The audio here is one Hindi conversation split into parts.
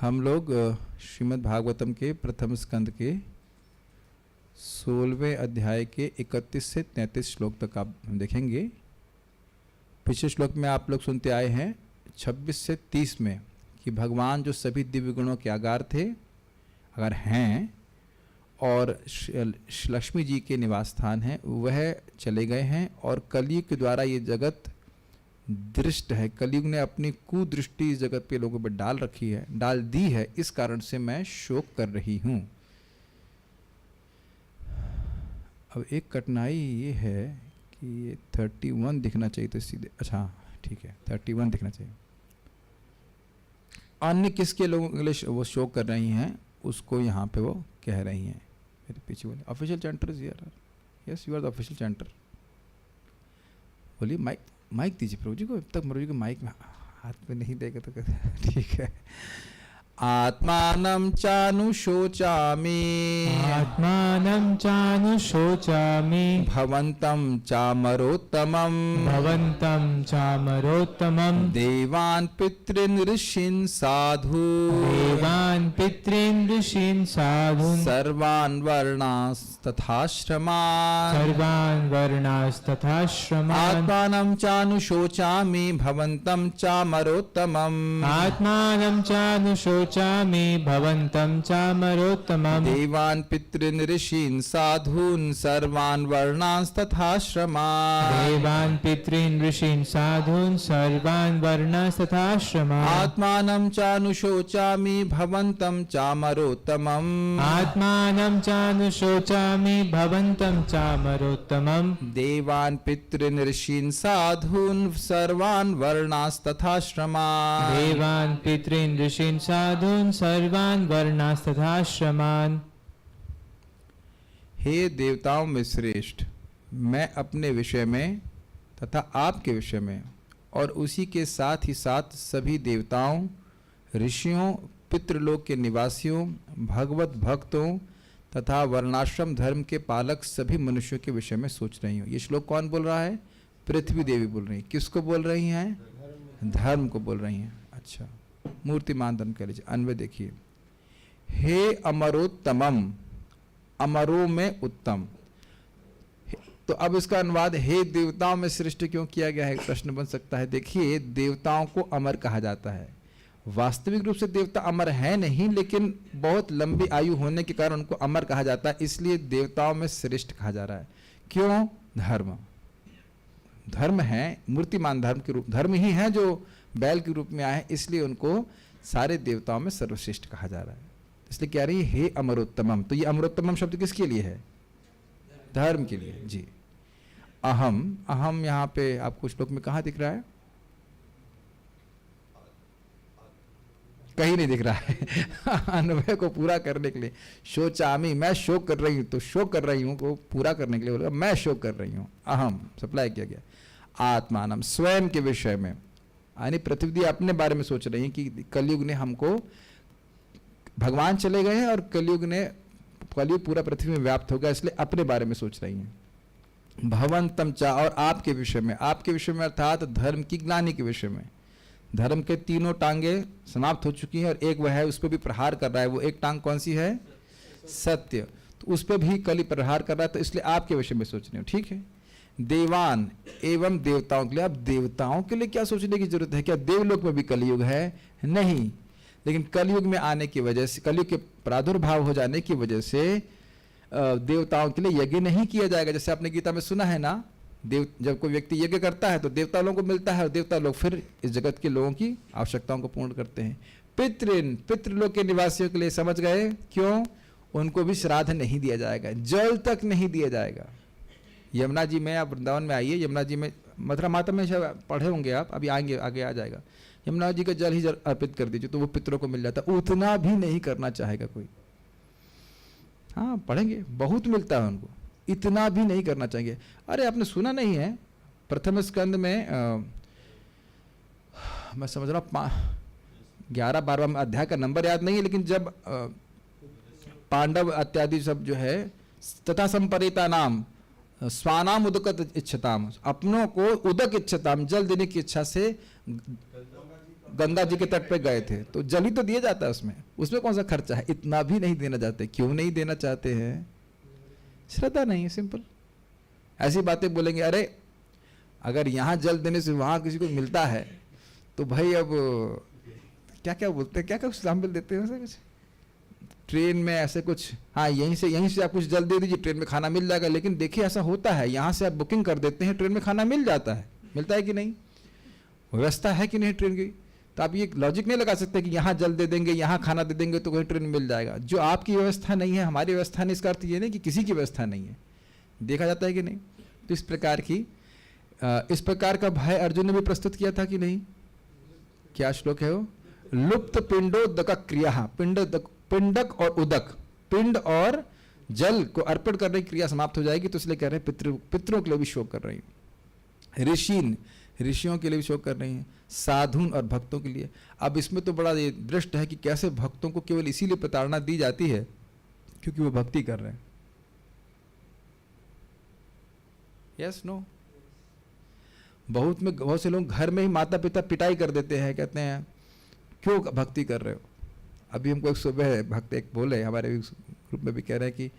हम लोग श्रीमद् भागवतम के प्रथम स्कंद के 16वें अध्याय के 31 से 33 श्लोक तक आप देखेंगे। पिछले श्लोक में आप लोग सुनते आए हैं 26 से 30 में कि भगवान जो सभी दिव्य गुणों के आगार थे, अगर हैं, और लक्ष्मी जी के निवास स्थान हैं, वह चले गए हैं और कलयुग के द्वारा ये जगत दृष्ट है। कलयुग ने अपनी कुदृष्टि इस जगत पे लोगों पर डाल दी है। इस कारण से मैं शोक कर रही हूँ। अब एक कठिनाई ये है कि ये 31 दिखना चाहिए तो सीधे, अच्छा ठीक है 31 दिखना चाहिए। अन्य किसके लोगों के लिए वो शोक कर रही हैं, उसको यहाँ पे वो कह रही हैं। मेरे पीछे बोले official chanter is here. Yes, you are the official chanter. बोलिए माइक दीजिए प्रभु जी को। अब तक प्रभु जी को माइक में हाथ में नहीं देगा तो ठीक है। आत्मानं चानुशोचामि, आत्मानं चानुशोचामि, भवन्तं चामरोत्तमं, भवन्तं चामरोत्तमं, देवान् पितॄन् ऋषीन् साधु, देवान् पितॄन् ऋषीन् साधून्, सर्वान् वर्णास्तथाश्रमान्, सर्वान् वर्णास्तथाश्रमान्, आत्मानं चानुशोचामि, भवन्तं चामरोत्तमं, आत्मानं चानुशोचामि, भवन्तं चामरोत्तमं, देवान् पितॄन् ऋषीन् साधून्, सर्वान् वर्णास्तथाश्रमान्, देवान् पितॄन् ऋषीन् साधून्, सर्वान् वर्णास्तथाश्रमान्, आत्मानं चानुशोचामि, भवन्तं चामरोत्तमम्, आत्मानं चानुशोचामि, भवन्तं चामरोत्तमं, देवान् पितॄन् ऋषीन् साधून्, सर्वान् वर्णास्तथाश्रमान्, देवान् पितॄन् ऋषीन् साधून्, सर्वान् वर्णास्तथाश्रमान्। हे देवताओं में श्रेष्ठ, मैं अपने विषय में तथा आपके विषय में और उसी के साथ ही साथ सभी देवताओं, ऋषियों, पितृलोक के निवासियों, भगवत भक्तों तथा वर्णाश्रम धर्म के पालक सभी मनुष्यों के विषय में सोच रही हूँ। ये श्लोक कौन बोल रहा है? पृथ्वी देवी बोल रही है। किसको बोल रही हैं? धर्म को बोल रही हैं। अच्छा, मूर्तिमान धर्म कह लीजिए। अन्वय देखिए, हे अमरोत्तमम, अमरों में उत्तम। तो अब इसका अनुवाद हे देवताओं में श्रेष्ठ क्यों किया गया है, प्रश्न बन सकता है। देखिए, देवताओं को अमर कहा जाता है। वास्तविक रूप से देवता अमर है नहीं, लेकिन बहुत लंबी आयु होने के कारण उनको अमर कहा जाता है, इसलिए देवताओं में श्रेष्ठ कहा जा रहा है। क्यों? धर्म है, मूर्तिमान धर्म के रूप, धर्म ही है जो बैल के रूप में आए, इसलिए उनको सारे देवताओं में सर्वश्रेष्ठ कहा जा रहा है। इसलिए कह रही है हे अमरोत्तमम। तो ये अमरोत्तमम शब्द किसके लिए है? धर्म के लिए। जी, अहम यहाँ पे आपको श्लोक में कहाँ दिख रहा है? कहीं नहीं दिख रहा है। अनुभव को पूरा करने के लिए शोचामी, मैं शोक कर रही हूँ, तो शोक कर रही हूँ को पूरा करने के लिए बोलेगा मैं शोक कर रही हूँ। अहम सप्लाई किया गया। आत्मानम, स्वयं के विषय में, यानी पृथ्वी अपने बारे में सोच रही है कि कलयुग ने हमको, भगवान चले गए हैं और कलयुग पूरा पृथ्वी में व्याप्त हो गया, इसलिए अपने बारे में सोच रही हैं। भवंतम चा, और आपके विषय में, आपके विषय में अर्थात धर्म की ग्लानि के विषय में। धर्म के तीनों टांगे समाप्त हो चुकी हैं और एक वह है, उस पर भी प्रहार कर रहा है। वो एक टांग कौन सी है? सत्य। तो उस पर भी कली प्रहार कर रहा है, तो इसलिए आपके विषय में सोच रही हूँ। ठीक है। देवान एवं देवताओं के लिए, अब देवताओं के लिए क्या सोचने की जरूरत है? क्या देवलोक में भी कलयुग है? नहीं, लेकिन कलयुग में आने की वजह से, कलयुग के प्रादुर्भाव हो जाने की वजह से देवताओं के लिए यज्ञ नहीं किया जाएगा। जैसे आपने गीता में सुना है ना, जब कोई व्यक्ति यज्ञ करता है तो देवता लोगों को मिलता है और देवता लोग फिर इस जगत के लोगों की आवश्यकताओं को पूर्ण करते हैं। पितृलोक के निवासियों के लिए समझ गए क्यों? उनको भी श्राद्ध नहीं दिया जाएगा, जल तक नहीं दिया जाएगा। यमुना जी में, आप वृंदावन में आइए, यमुना जी में, मथुरा माता में पढ़े होंगे आप, अभी आएंगे, आगे आ जाएगा। यमुना जी का जल ही अर्पित कर दीजिए तो वो पितरों को मिल जाता है। उतना भी नहीं करना चाहेगा कोई। हाँ पढ़ेंगे, बहुत मिलता है उनको, इतना भी नहीं करना चाहिए। अरे आपने सुना नहीं है, प्रथम स्कंद में मैं समझ रहा हूँ 11-12 अध्याय का नंबर याद नहीं है, लेकिन जब पांडव इत्यादि सब जो है, तथा संपरिता नाम स्वानाम उदकत इच्छताम, अपनों को उदक इच्छताम, जल देने की इच्छा से गंगा जी के तट पे गए थे तो जल ही तो दिया जाता है, उसमें उसमें कौन सा खर्चा है? इतना भी नहीं देना चाहते। क्यों नहीं देना चाहते हैं? श्रद्धा नहीं है, सिंपल। ऐसी बातें बोलेंगे, अरे अगर यहाँ जल देने से वहाँ किसी को मिलता है तो भाई अब क्या क्या बोलते हैं, क्या क्या एग्जाम्पल देते हैं वैसे कुछ ट्रेन में ऐसे कुछ, हाँ यहीं से आप कुछ जल दे दीजिए, ट्रेन में खाना मिल जाएगा। लेकिन देखिए ऐसा होता है, यहाँ से आप बुकिंग कर देते हैं, ट्रेन में खाना मिल जाता है, मिलता है कि नहीं? व्यवस्था है कि नहीं ट्रेन की? तो आप ये लॉजिक नहीं लगा सकते कि यहाँ जल दे देंगे, यहाँ खाना दे देंगे तो कहीं ट्रेन में मिल जाएगा। जो आपकी व्यवस्था नहीं है, हमारी व्यवस्था नहीं, इसका अर्थ ये नहीं कि किसी की व्यवस्था नहीं है। देखा जाता है कि नहीं? तो इस प्रकार का भय अर्जुन ने भी प्रस्तुत किया था कि नहीं? क्या श्लोक है वो? लुप्त पिंडोदक क्रिया, पिंडक और उदक, पिंड और जल को अर्पण करने की क्रिया समाप्त हो जाएगी, तो इसलिए कह रहे हैं पितरों के लिए भी शोक कर रही हूँ, ऋषियों के लिए भी शोक कर रही हैं, साधुन और भक्तों के लिए। अब इसमें तो बड़ा ये दृष्ट है कि कैसे भक्तों को केवल इसीलिए प्रताड़ना दी जाती है क्योंकि वो भक्ति कर रहे हैं। Yes no? बहुत से लोग घर में ही माता पिता पिटाई कर देते हैं, कहते हैं क्यों भक्ति कर रहे हो? अभी हमको एक सुबह भक्त एक बोले, हमारे ग्रुप में भी कह रहे हैं कि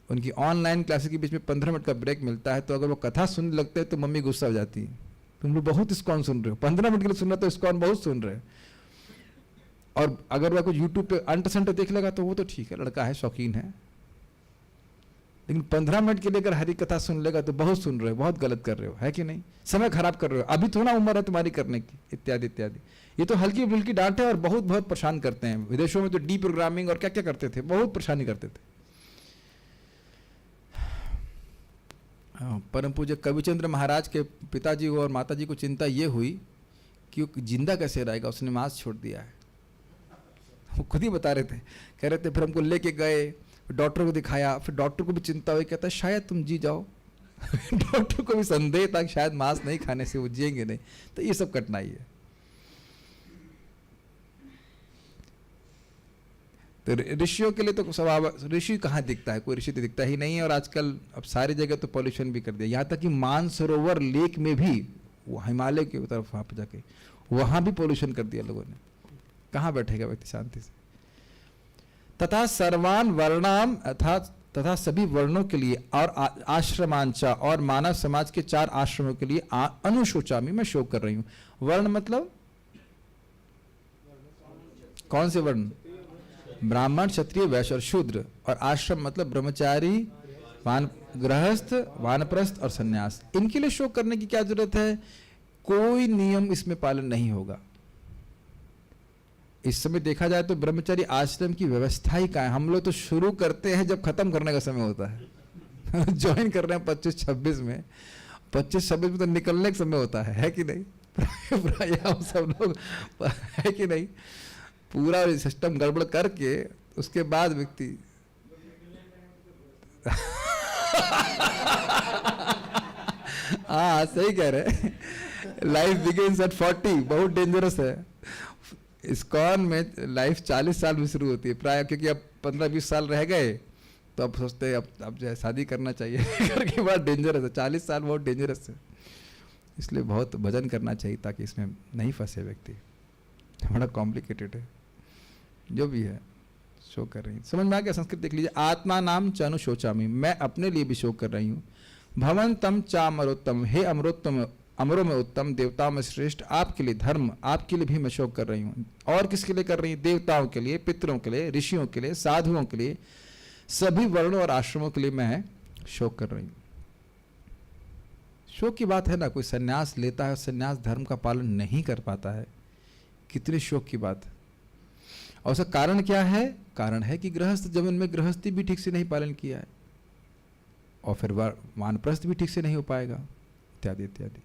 उनकी ऑनलाइन क्लासेस के बीच में 15 मिनट का ब्रेक मिलता है, तो अगर वो कथा सुनने लगते हैं तो मम्मी गुस्सा हो जाती है, तुम लोग बहुत इस्कॉन सुन रहे हो, 15 मिनट के लिए सुन रहे हो तो इस्कॉन बहुत सुन रहे हो। और अगर वह कुछ यूट्यूब पे अंट संट देख लेगा तो वो तो ठीक है, लड़का है, शौकीन है, लेकिन 15 मिनट के लिए अगर हरी कथा सुन लेगा तो बहुत सुन रहे हो, बहुत गलत कर रहे हो, है कि नहीं? समय खराब कर रहे हो, अभी थोड़ा उम्र है तुम्हारी करने की, इत्यादि इत्यादि। ये तो हल्की फुल्की डांट है और बहुत बहुत परेशान करते हैं। विदेशों में तो डी प्रोग्रामिंग और क्या क्या करते थे, बहुत परेशानी करते थे। परम पूज्य कविचंद्र महाराज के पिताजी और माताजी को चिंता ये हुई कि वो जिंदा कैसे रहेगा, उसने मांस छोड़ दिया है। वो खुद ही बता रहे थे, कह रहे थे फिर हमको लेके गए, डॉक्टर को दिखाया, फिर डॉक्टर को भी चिंता हुई, कहता है शायद तुम जी जाओ। डॉक्टर को भी संदेह था कि शायद मांस नहीं खाने से वो जिएंगे नहीं। तो ये सब कठिनाई है। तो ऋषियों के लिए तो स्वभाव, ऋषि कहाँ दिखता है? कोई ऋषि तो दिखता ही नहीं है। और आजकल अब सारी जगह तो पॉल्यूशन भी कर दिया, यहाँ तक कि मानसरोवर लेक में भी, वो हिमालय की तरफ वहाँ पर जाके वहाँ भी पॉल्यूशन कर दिया लोगों ने। कहाँ बैठेगा व्यक्ति शांति से? तथा सर्वान वर्णाम तथा सभी वर्णों के लिए और आश्रमांचा और मानव समाज के 4 आश्रमों के लिए अनुशोचामी, मैं शोक कर रही हूँ। वर्ण मतलब कौन से वर्ण? ब्राह्मण, क्षत्रिय, वैश्य और शूद्र। और आश्रम मतलब ब्रह्मचारी, गृहस्थ, वानप्रस्थ और सन्यास। इनके लिए शोक करने की क्या जरूरत है? कोई नियम इसमें पालन नहीं होगा। इस समय देखा जाए तो ब्रह्मचारी आश्रम की व्यवस्था ही कहाँ है? हम लोग तो शुरू करते हैं जब खत्म करने का समय होता है। ज्वाइन कर रहे हैं 25-26 में, 25-26 में तो निकलने का समय होता है कि नहीं? प्राय हम सब लोग, है कि नहीं? पूरा सिस्टम गड़बड़ करके उसके बाद व्यक्ति हाँ सही कह रहे। लाइफ बिगिंस एट 40, बहुत डेंजरस है। इस्कॉन में लाइफ 40 साल में शुरू होती है प्राय, क्योंकि अब 15-20 साल रह गए तो अब सोचते हैं अब जो है शादी करना चाहिए। करके बहुत डेंजरस है, 40 साल बहुत डेंजरस है। इसलिए बहुत भजन करना चाहिए ताकि इसमें नहीं फंसे व्यक्ति। बड़ा कॉम्प्लिकेटेड है जो भी है। शोक कर रही है, समझ में आ गया? संस्कृत देख लीजिए। आत्मा नाम चानु शोचामी, मैं अपने लिए भी शोक कर रही हूँ। भवन तम चा अमरोत्तम, हे अमरोत्तम, अमरों में उत्तम, देवताओं में श्रेष्ठ, आपके लिए धर्म, आपके लिए भी मैं शोक कर रही हूँ। और किसके लिए कर रही हूँ? देवताओं के लिए, पितरों के लिए, ऋषियों के लिए, साधुओं के लिए, सभी वर्णों और आश्रमों के लिए मैं शोक कर रही हूँ। शोक की बात है ना, कोई सन्यास लेता है, सन्यास धर्म का पालन नहीं कर पाता है, कितनी शोक की बात है। और उसका कारण क्या है? कारण है कि गृहस्थ जीवन में गृहस्थी भी ठीक से नहीं पालन किया है, और फिर वानप्रस्थ भी ठीक से नहीं हो पाएगा, इत्यादि इत्यादि।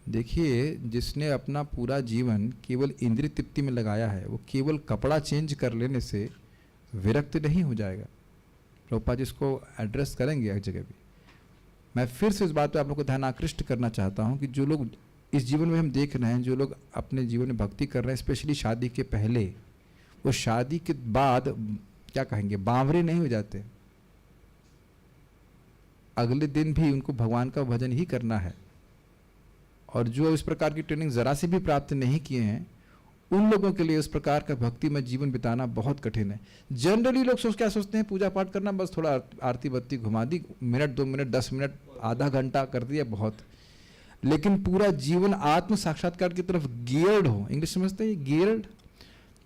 देखिए, जिसने अपना पूरा जीवन केवल इंद्रिय तृप्ति में लगाया है, वो केवल कपड़ा चेंज कर लेने से विरक्त नहीं हो जाएगा। प्रभुपाद जी इसको एड्रेस करेंगे एक जगह भी। मैं फिर से इस बात पे आप लोगों को ध्यान आकृष्ट करना चाहता हूँ कि जो लोग इस जीवन में हम देख रहे हैं, जो लोग अपने जीवन में भक्ति कर रहे हैं, स्पेशली शादी के पहले, वो शादी के बाद क्या कहेंगे, बावरे नहीं हो जाते। अगले दिन भी उनको भगवान का भजन ही करना है, और जो इस प्रकार की ट्रेनिंग ज़रा से भी प्राप्त नहीं किए हैं, उन लोगों के लिए इस प्रकार का भक्ति में जीवन बिताना बहुत कठिन है। जनरली लोग क्या सोचते हैं, पूजा पाठ करना, बस थोड़ा आरती बत्ती घुमा दी, मिनट 2 मिनट 10 मिनट आधा घंटा कर दिया बहुत। लेकिन पूरा जीवन आत्म साक्षात्कार की तरफ गियर्ड हो, इंग्लिश समझते हैं, गियर्ड,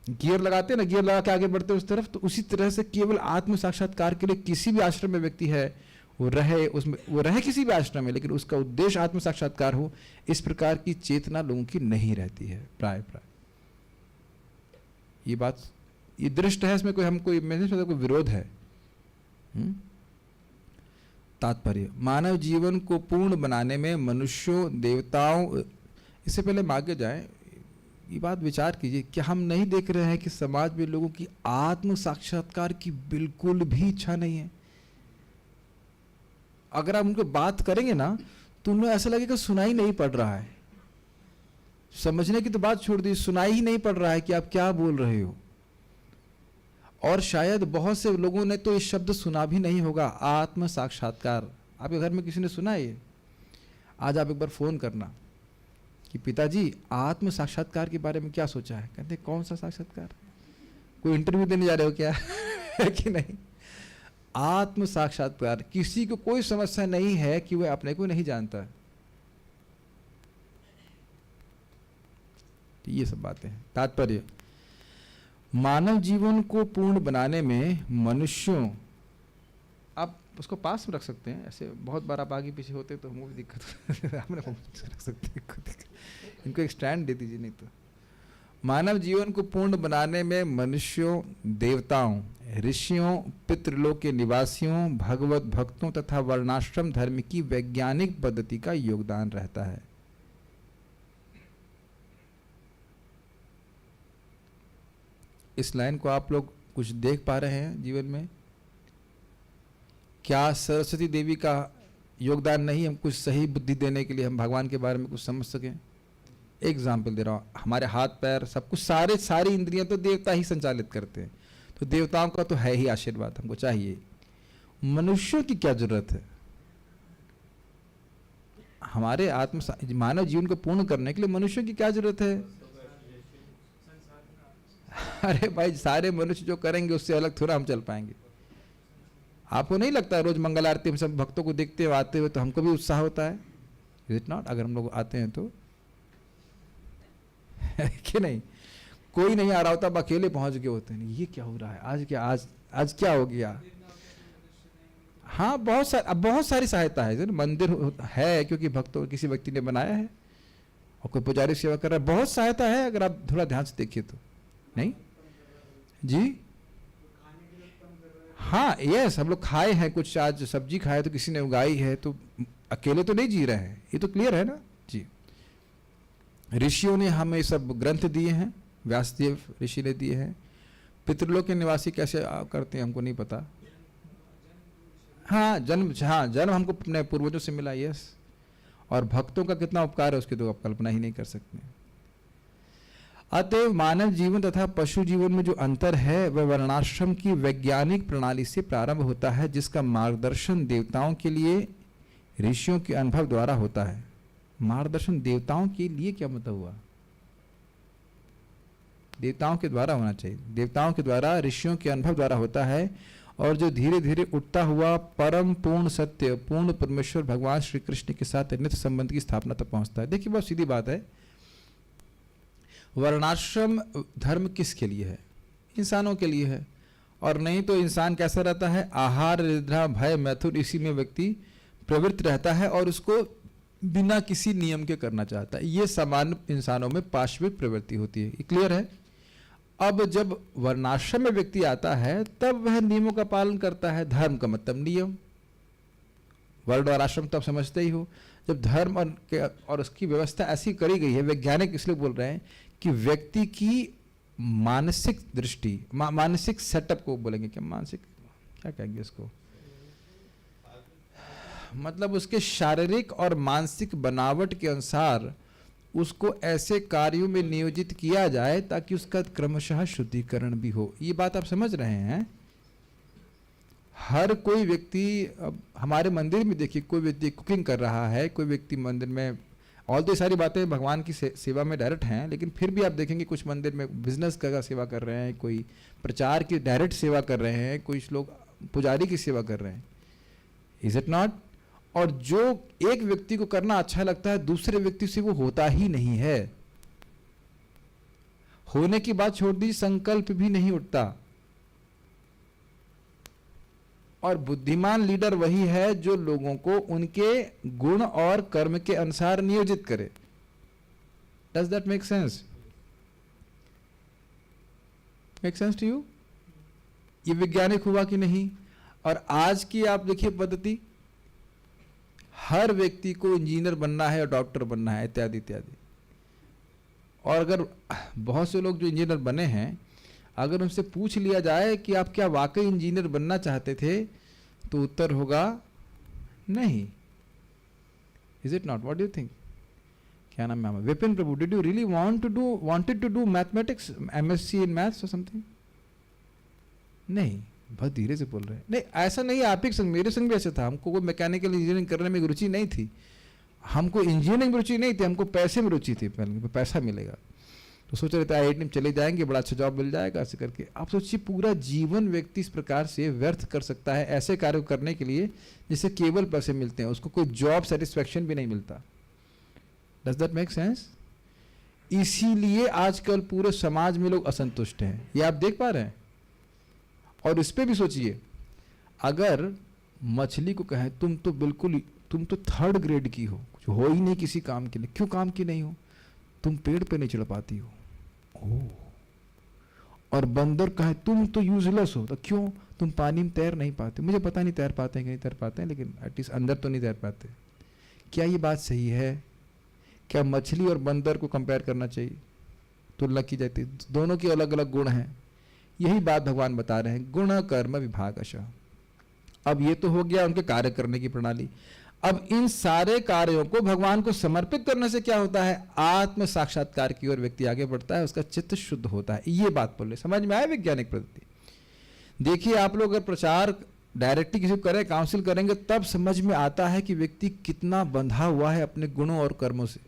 गियर लगाते हैं ना, गियर लगा के आगे बढ़ते हैं उस तरफ, तो उसी तरह से केवल आत्म साक्षात्कार के लिए किसी भी आश्रम में व्यक्ति है, वो रहे किसी भी आश्रम में, लेकिन उसका उद्देश्य आत्म साक्षात्कार हो, इस प्रकार की चेतना लोगों की नहीं रहती है प्राय। ये बात, ये दृष्ट है, इसमें कोई मैं नहीं सोचता कोई विरोध है। तात्पर्य, मानव जीवन को पूर्ण बनाने में मनुष्यों, देवताओं, इससे पहले हम आगे जाएं, ये बात विचार कीजिए, क्या हम नहीं देख रहे हैं कि समाज में लोगों की आत्म साक्षात्कार की बिल्कुल भी इच्छा नहीं है। अगर आप उनको बात करेंगे ना, तो उन्हें ऐसा लगेगा सुनाई नहीं पड़ रहा है। समझने की तो बात छोड़ दी, सुनाई ही नहीं पड़ रहा है कि आप क्या बोल रहे हो। और शायद बहुत से लोगों ने तो इस शब्द सुना भी नहीं होगा, आत्म साक्षात्कार। आपके घर में किसी ने सुना है ये? आज आप एक बार फोन करना कि पिताजी आत्म साक्षात्कार के बारे में क्या सोचा है? कहते कौन सा साक्षात्कार? कोई इंटरव्यू देने जा रहे हो क्या? है कि नहीं? आत्म साक्षात्कार, किसी को कोई समस्या नहीं है कि वह अपने को नहीं जानता। ये सब बातें हैं। तात्पर्य, मानव जीवन को पूर्ण बनाने में मनुष्यों, आप उसको पास में रख सकते हैं, ऐसे बहुत बार आप आगे पीछे होते तो हमको भी दिक्कत हमने रख सकते हैं, इनको एक स्टैंड दे दीजिए। नहीं तो मानव जीवन को पूर्ण बनाने में मनुष्यों, देवताओं, ऋषियों, पितृलोक के निवासियों, भगवत भक्तों तथा वर्णाश्रम धर्म की वैज्ञानिक पद्धति का योगदान रहता है। इस लाइन को आप लोग कुछ देख पा रहे हैं जीवन में? क्या सरस्वती देवी का योगदान नहीं, हम कुछ सही बुद्धि देने के लिए, हम भगवान के बारे में कुछ समझ सकें? एग्जाम्पल दे रहा हूँ, हमारे हाथ पैर सब कुछ, सारी इंद्रियां तो देवता ही संचालित करते हैं, तो देवताओं का तो है ही आशीर्वाद, हमको चाहिए। मनुष्यों की क्या जरूरत है? हमारे मानव जीवन को पूर्ण करने के लिए मनुष्यों की क्या जरूरत है? अरे भाई, सारे मनुष्य जो करेंगे उससे अलग थोड़ा हम चल पाएंगे। आपको नहीं लगता रोज मंगल आरती हम सब भक्तों को देखते हुए आते हुए तो हमको भी उत्साह होता है? Is it not? अगर हम लोग आते हैं तो कि नहीं? कोई नहीं आ रहा होता, अब अकेले पहुंच गए होते हैं, ये क्या हो रहा है आज क्या हो गया? हाँ, बहुत सारी सहायता है। मंदिर है क्योंकि भक्तों किसी व्यक्ति ने बनाया है, और कोई पुजारी सेवा कर रहा है, बहुत सहायता है अगर आप थोड़ा ध्यान से देखिए तो। नहीं जी? हाँ, यस, हम लोग खाए हैं कुछ, आज सब्जी खाए तो किसी ने उगाई है, तो अकेले तो नहीं जी रहे हैं, ये तो क्लियर है ना जी। ऋषियों ने हमें सब ग्रंथ दिए हैं, व्यासदेव ऋषि ने दिए हैं। पितृलोक के निवासी कैसे करते हैं हमको नहीं पता। हाँ, जन्म हमको अपने पूर्वजों से मिला, यस। और भक्तों का कितना उपकार है उसकी तो आप कल्पना ही नहीं कर सकते। अतएव मानव जीवन तथा पशु जीवन में जो अंतर है वह वर्णाश्रम की वैज्ञानिक प्रणाली से प्रारंभ होता है, जिसका मार्गदर्शन देवताओं के लिए ऋषियों के अनुभव द्वारा होता है। मार्गदर्शन देवताओं के लिए क्या मतलब हुआ? देवताओं के द्वारा होना चाहिए, देवताओं के द्वारा, ऋषियों के अनुभव द्वारा होता है, और जो धीरे धीरे उठता हुआ परम पूर्ण सत्य, पूर्ण परमेश्वर भगवान श्री कृष्ण के साथ नित्य संबंध की स्थापना तक पहुंचता है। देखिए, बहुत सीधी बात है, वर्णाश्रम धर्म किसके लिए है? इंसानों के लिए है। और नहीं तो इंसान कैसा रहता है? आहार, निद्रा, भय, मैथुन, इसी में व्यक्ति प्रवृत्त रहता है और उसको बिना किसी नियम के करना चाहता है। ये सामान्य इंसानों में पाशविक प्रवृत्ति होती है, ये क्लियर है। अब जब वर्णाश्रम में व्यक्ति आता है तब वह नियमों का पालन करता है। धर्म का मतलब नियम, वर्ण और आश्रम तो आप समझते ही हो। जब धर्म और उसकी व्यवस्था ऐसी करी गई है, वैज्ञानिक इसलिए बोल रहे हैं कि व्यक्ति की मानसिक दृष्टि, मानसिक सेटअप को बोलेंगे क्या, मानसिक क्या कहेंगे इसको, मतलब उसके शारीरिक और मानसिक बनावट के अनुसार उसको ऐसे कार्यों में नियोजित किया जाए ताकि उसका क्रमशः शुद्धिकरण भी हो। ये बात आप समझ रहे हैं? हर कोई व्यक्ति, अब हमारे मंदिर में देखिए, कोई व्यक्ति कुकिंग कर रहा है, कोई व्यक्ति मंदिर में ऑल तो सारी बातें भगवान की सेवा में डायरेक्ट हैं, लेकिन फिर भी आप देखेंगे कुछ मंदिर में बिजनेस का सेवा कर रहे हैं, कोई प्रचार की डायरेक्ट सेवा कर रहे हैं, कुछ लोग पुजारी की सेवा कर रहे हैं। Is it not? और जो एक व्यक्ति को करना अच्छा लगता है, दूसरे व्यक्ति से वो होता ही नहीं है। होने की बात छोड़ दी, संकल्प भी नहीं उठता। और बुद्धिमान लीडर वही है जो लोगों को उनके गुण और कर्म के अनुसार नियोजित करे। Does that make sense? Make sense to you? ये वैज्ञानिक हुआ कि नहीं? और आज की आप देखिए पद्धति, हर व्यक्ति को इंजीनियर बनना है और डॉक्टर बनना है, इत्यादि इत्यादि। और अगर बहुत से लोग जो इंजीनियर बने हैं, अगर उनसे पूछ लिया जाए कि आप क्या वाकई इंजीनियर बनना चाहते थे, तो उत्तर होगा नहीं। Is it not? What do you think? क्या नाम है? Vipin Prabhu, did you really wanted to do mathematics, MSc in maths और समथिंग? नहीं, बहुत धीरे से बोल रहे हैं। नहीं, ऐसा नहीं, आप ही संग, मेरे संग भी ऐसा था। हमको कोई मैकेनिकल इंजीनियरिंग करने में रुचि नहीं थी, हमको इंजीनियरिंग में रुचि नहीं थी, हमको पैसे में रुचि थी। पहले पैसा मिलेगा तो सोच रहे थे IIT में चले जाएंगे, बड़ा अच्छा जॉब मिल जाएगा, ऐसे करके। आप सोचिए, पूरा जीवन व्यक्ति इस प्रकार से व्यर्थ कर सकता है ऐसे कार्य करने के लिए जिससे केवल पैसे मिलते हैं, उसको कोई जॉब सेटिस्फैक्शन भी नहीं मिलता। Does that make sense? इसीलिए आजकल पूरे समाज में लोग असंतुष्ट हैं, ये आप देख पा रहे हैं। और इस पे भी सोचिए, अगर मछली को कहें तुम तो 3rd ग्रेड की हो, कुछ हो ही नहीं किसी काम के लिए, क्यों काम की नहीं हो? तुम पेड़ पे नहीं चढ़ पाती हो। और बंदर कहे तुम तो यूजलेस हो, तो क्यों? तुम पानी में तैर नहीं पाते। मुझे पता नहीं तैर पाते हैं कि नहीं तैर पाते हैं, लेकिन एटलीस्ट अंदर तो नहीं तैर पाते। क्या ये बात सही है? क्या मछली और बंदर को कंपेयर करना चाहिए, तुलना की जाती? दोनों के अलग अलग गुण हैं। यही बात भगवान बता रहे हैं, गुण कर्म विभागशः। अब ये तो हो गया उनके कार्य करने की प्रणाली। अब इन सारे कार्यों को भगवान को समर्पित करने से क्या होता है? आत्म साक्षात्कार की ओर व्यक्ति आगे बढ़ता है, उसका चित्त शुद्ध होता है। ये बात बोले, समझ में आया वैज्ञानिक पद्धति? देखिए, आप लोग अगर प्रचार डायरेक्टली किसी को करें, काउंसिल करेंगे, तब समझ में आता है कि व्यक्ति कितना बंधा हुआ है अपने गुणों और कर्मों से।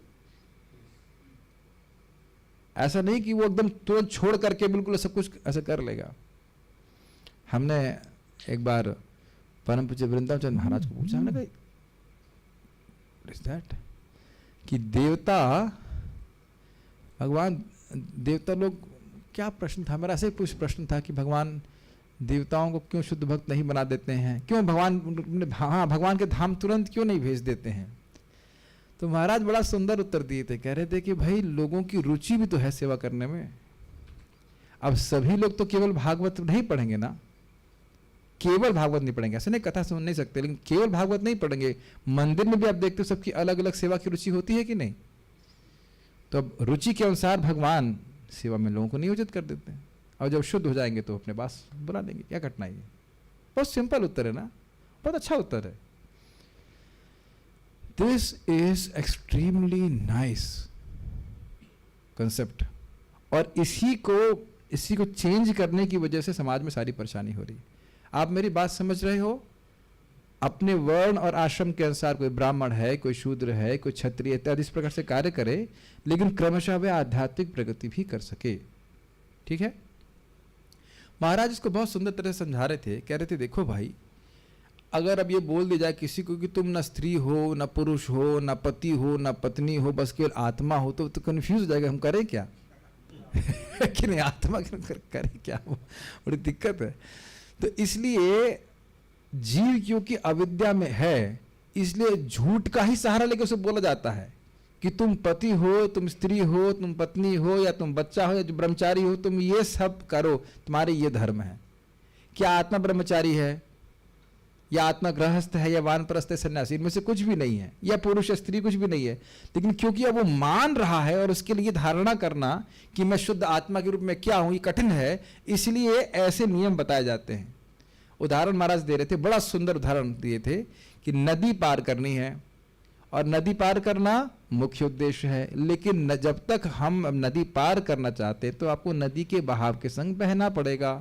ऐसा नहीं कि वो एकदम तुरंत छोड़ करके बिल्कुल सब कुछ ऐसा कर लेगा। हमने एक बार परम पूज्य वृंदावन चंद्र महाराज को पूछा, हमने कहा इज दैट कि देवता भगवान, देवता लोग, क्या प्रश्न था मेरा? ऐसे कुछ प्रश्न था कि भगवान देवताओं को क्यों शुद्ध भक्त नहीं बना देते हैं, क्यों भगवान के धाम तुरंत क्यों नहीं भेज देते हैं? तो महाराज बड़ा सुंदर उत्तर दिए थे, कह रहे थे कि भाई लोगों की रुचि भी तो है सेवा करने में। अब सभी लोग तो केवल भागवत नहीं पढ़ेंगे ना, केवल भागवत नहीं पढ़ेंगे, ऐसे नहीं, कथा सुन नहीं सकते, लेकिन केवल भागवत नहीं पढ़ेंगे। मंदिर में भी आप देखते हो सबकी अलग अलग सेवा की रुचि होती है कि नहीं? तो अब रुचि के अनुसार भगवान सेवा में लोगों को नियोजित कर देते हैं, और जब शुद्ध हो जाएंगे तो अपने पास बुला लेंगे। क्या कठिनाई है? बहुत सिंपल उत्तर है ना, बहुत अच्छा उत्तर है। This is extremely nice concept, और इसी को चेंज करने की वजह से समाज में सारी परेशानी हो रही है। आप मेरी बात समझ रहे हो? अपने वर्ण और आश्रम के अनुसार कोई ब्राह्मण है, कोई शूद्र है, कोई क्षत्रिय इत्यादि इस प्रकार से कार्य करे, लेकिन क्रमशः वे आध्यात्मिक प्रगति भी कर सके। ठीक है? महाराज इसको बहुत सुंदर तरह से समझा रहे थे, कह रहे थे देखो भाई, अगर अब ये बोल दिया जाए किसी को कि तुम न स्त्री हो, न पुरुष हो, न पति हो, न पत्नी हो, बस केवल आत्मा हो, तो कंफ्यूज हो जाएगा, हम करें क्या? कि नहीं, आत्मा करें क्या? बड़ी दिक्कत है। तो इसलिए जीव क्योंकि अविद्या में है, इसलिए झूठ का ही सहारा लेकर उसे बोला जाता है कि तुम पति हो, तुम स्त्री हो, तुम पत्नी हो, या तुम बच्चा हो, या जो ब्रह्मचारी हो, तुम ये सब करो, तुम्हारे ये धर्म है। क्या आत्मा ब्रह्मचारी है, या आत्मा गृहस्थ है, या वानप्रस्थ है, सन्यासी? इनमें से कुछ भी नहीं है, या पुरुष या स्त्री कुछ भी नहीं है। लेकिन क्योंकि अब वो मान रहा है और उसके लिए धारणा करना कि मैं शुद्ध आत्मा के रूप में क्या हूं, ये कठिन है, इसलिए ऐसे नियम बताए जाते हैं। उदाहरण महाराज दे रहे थे, बड़ा सुंदर उदाहरण दिए थे कि नदी पार करनी है, और नदी पार करना मुख्य उद्देश्य है, लेकिन जब तक हम नदी पार करना चाहते हैं तो आपको नदी के बहाव के संग बहना पड़ेगा।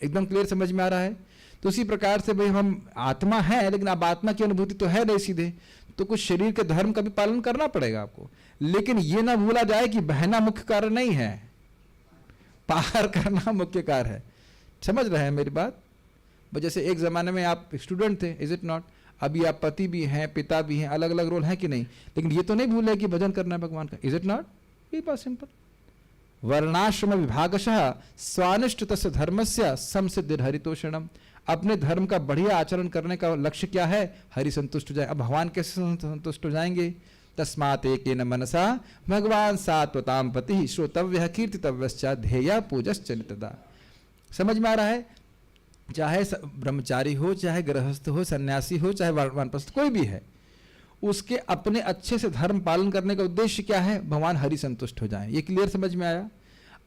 एकदम क्लियर समझ में आ रहा है? तो उसी प्रकार से भाई हम आत्मा है, लेकिन अब आत्मा की अनुभूति तो है नहीं सीधे, तो कुछ शरीर के धर्म का भी पालन करना पड़ेगा आपको। लेकिन ये ना भूला जाए कि बहना मुख्य कार्य नहीं है, पार करना मुख्य कार्य है। समझ रहे हैं मेरी बात? जैसे एक जमाने में आप स्टूडेंट थे, इज इट नॉट? अभी आप पति भी हैं, पिता भी हैं, अलग अलग रोल है कि नहीं? लेकिन ये तो नहीं भूले कि भजन करना है भगवान का, इज इट नॉट? ये बात सिंपल। वर्णाश्रम विभागशः स्वानिष्ठ तस्य धर्मस्य समसिद्धिर हरितोषणम। अपने धर्म का बढ़िया आचरण करने का लक्ष्य क्या है? हरि संतुष्ट हो जाए। अब भगवान कैसे संतुष्ट हो जाएंगे? तस्मात् एकेन मनसा भगवान सात्वताम पति श्रोतव्य कीर्तितव्यश्च ध्येय पूजश्च नित्यदा। समझ में आ रहा है? चाहे ब्रह्मचारी हो, चाहे गृहस्थ हो, सन्यासी हो, चाहे वानप्रस्थ, कोई भी है, उसके अपने अच्छे से धर्म पालन करने का उद्देश्य क्या है? भगवान हरि संतुष्ट हो जाए। ये क्लियर समझ में आया?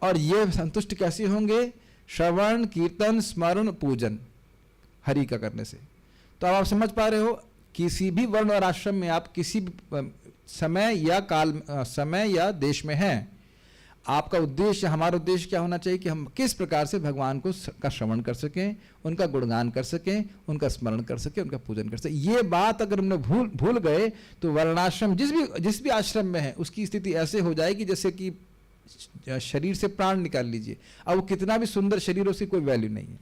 और ये संतुष्ट कैसे होंगे? श्रवण, कीर्तन, स्मरण, पूजन हरि का करने से। तो अब आप समझ पा रहे हो, किसी भी वर्ण और आश्रम में आप किसी भी समय या देश में हैं, आपका उद्देश्य, हमारा उद्देश्य क्या होना चाहिए कि हम किस प्रकार से भगवान का श्रवण कर सकें, उनका गुणगान कर सकें, उनका स्मरण कर सकें, उनका पूजन कर सकें। ये बात अगर हमने भूल गए तो वर्णाश्रम जिस भी आश्रम में है उसकी स्थिति ऐसे हो जाएगी जैसे कि शरीर से प्राण निकाल लीजिए। अब वो कितना भी सुंदर शरीर, उसकी कोई वैल्यू नहीं है।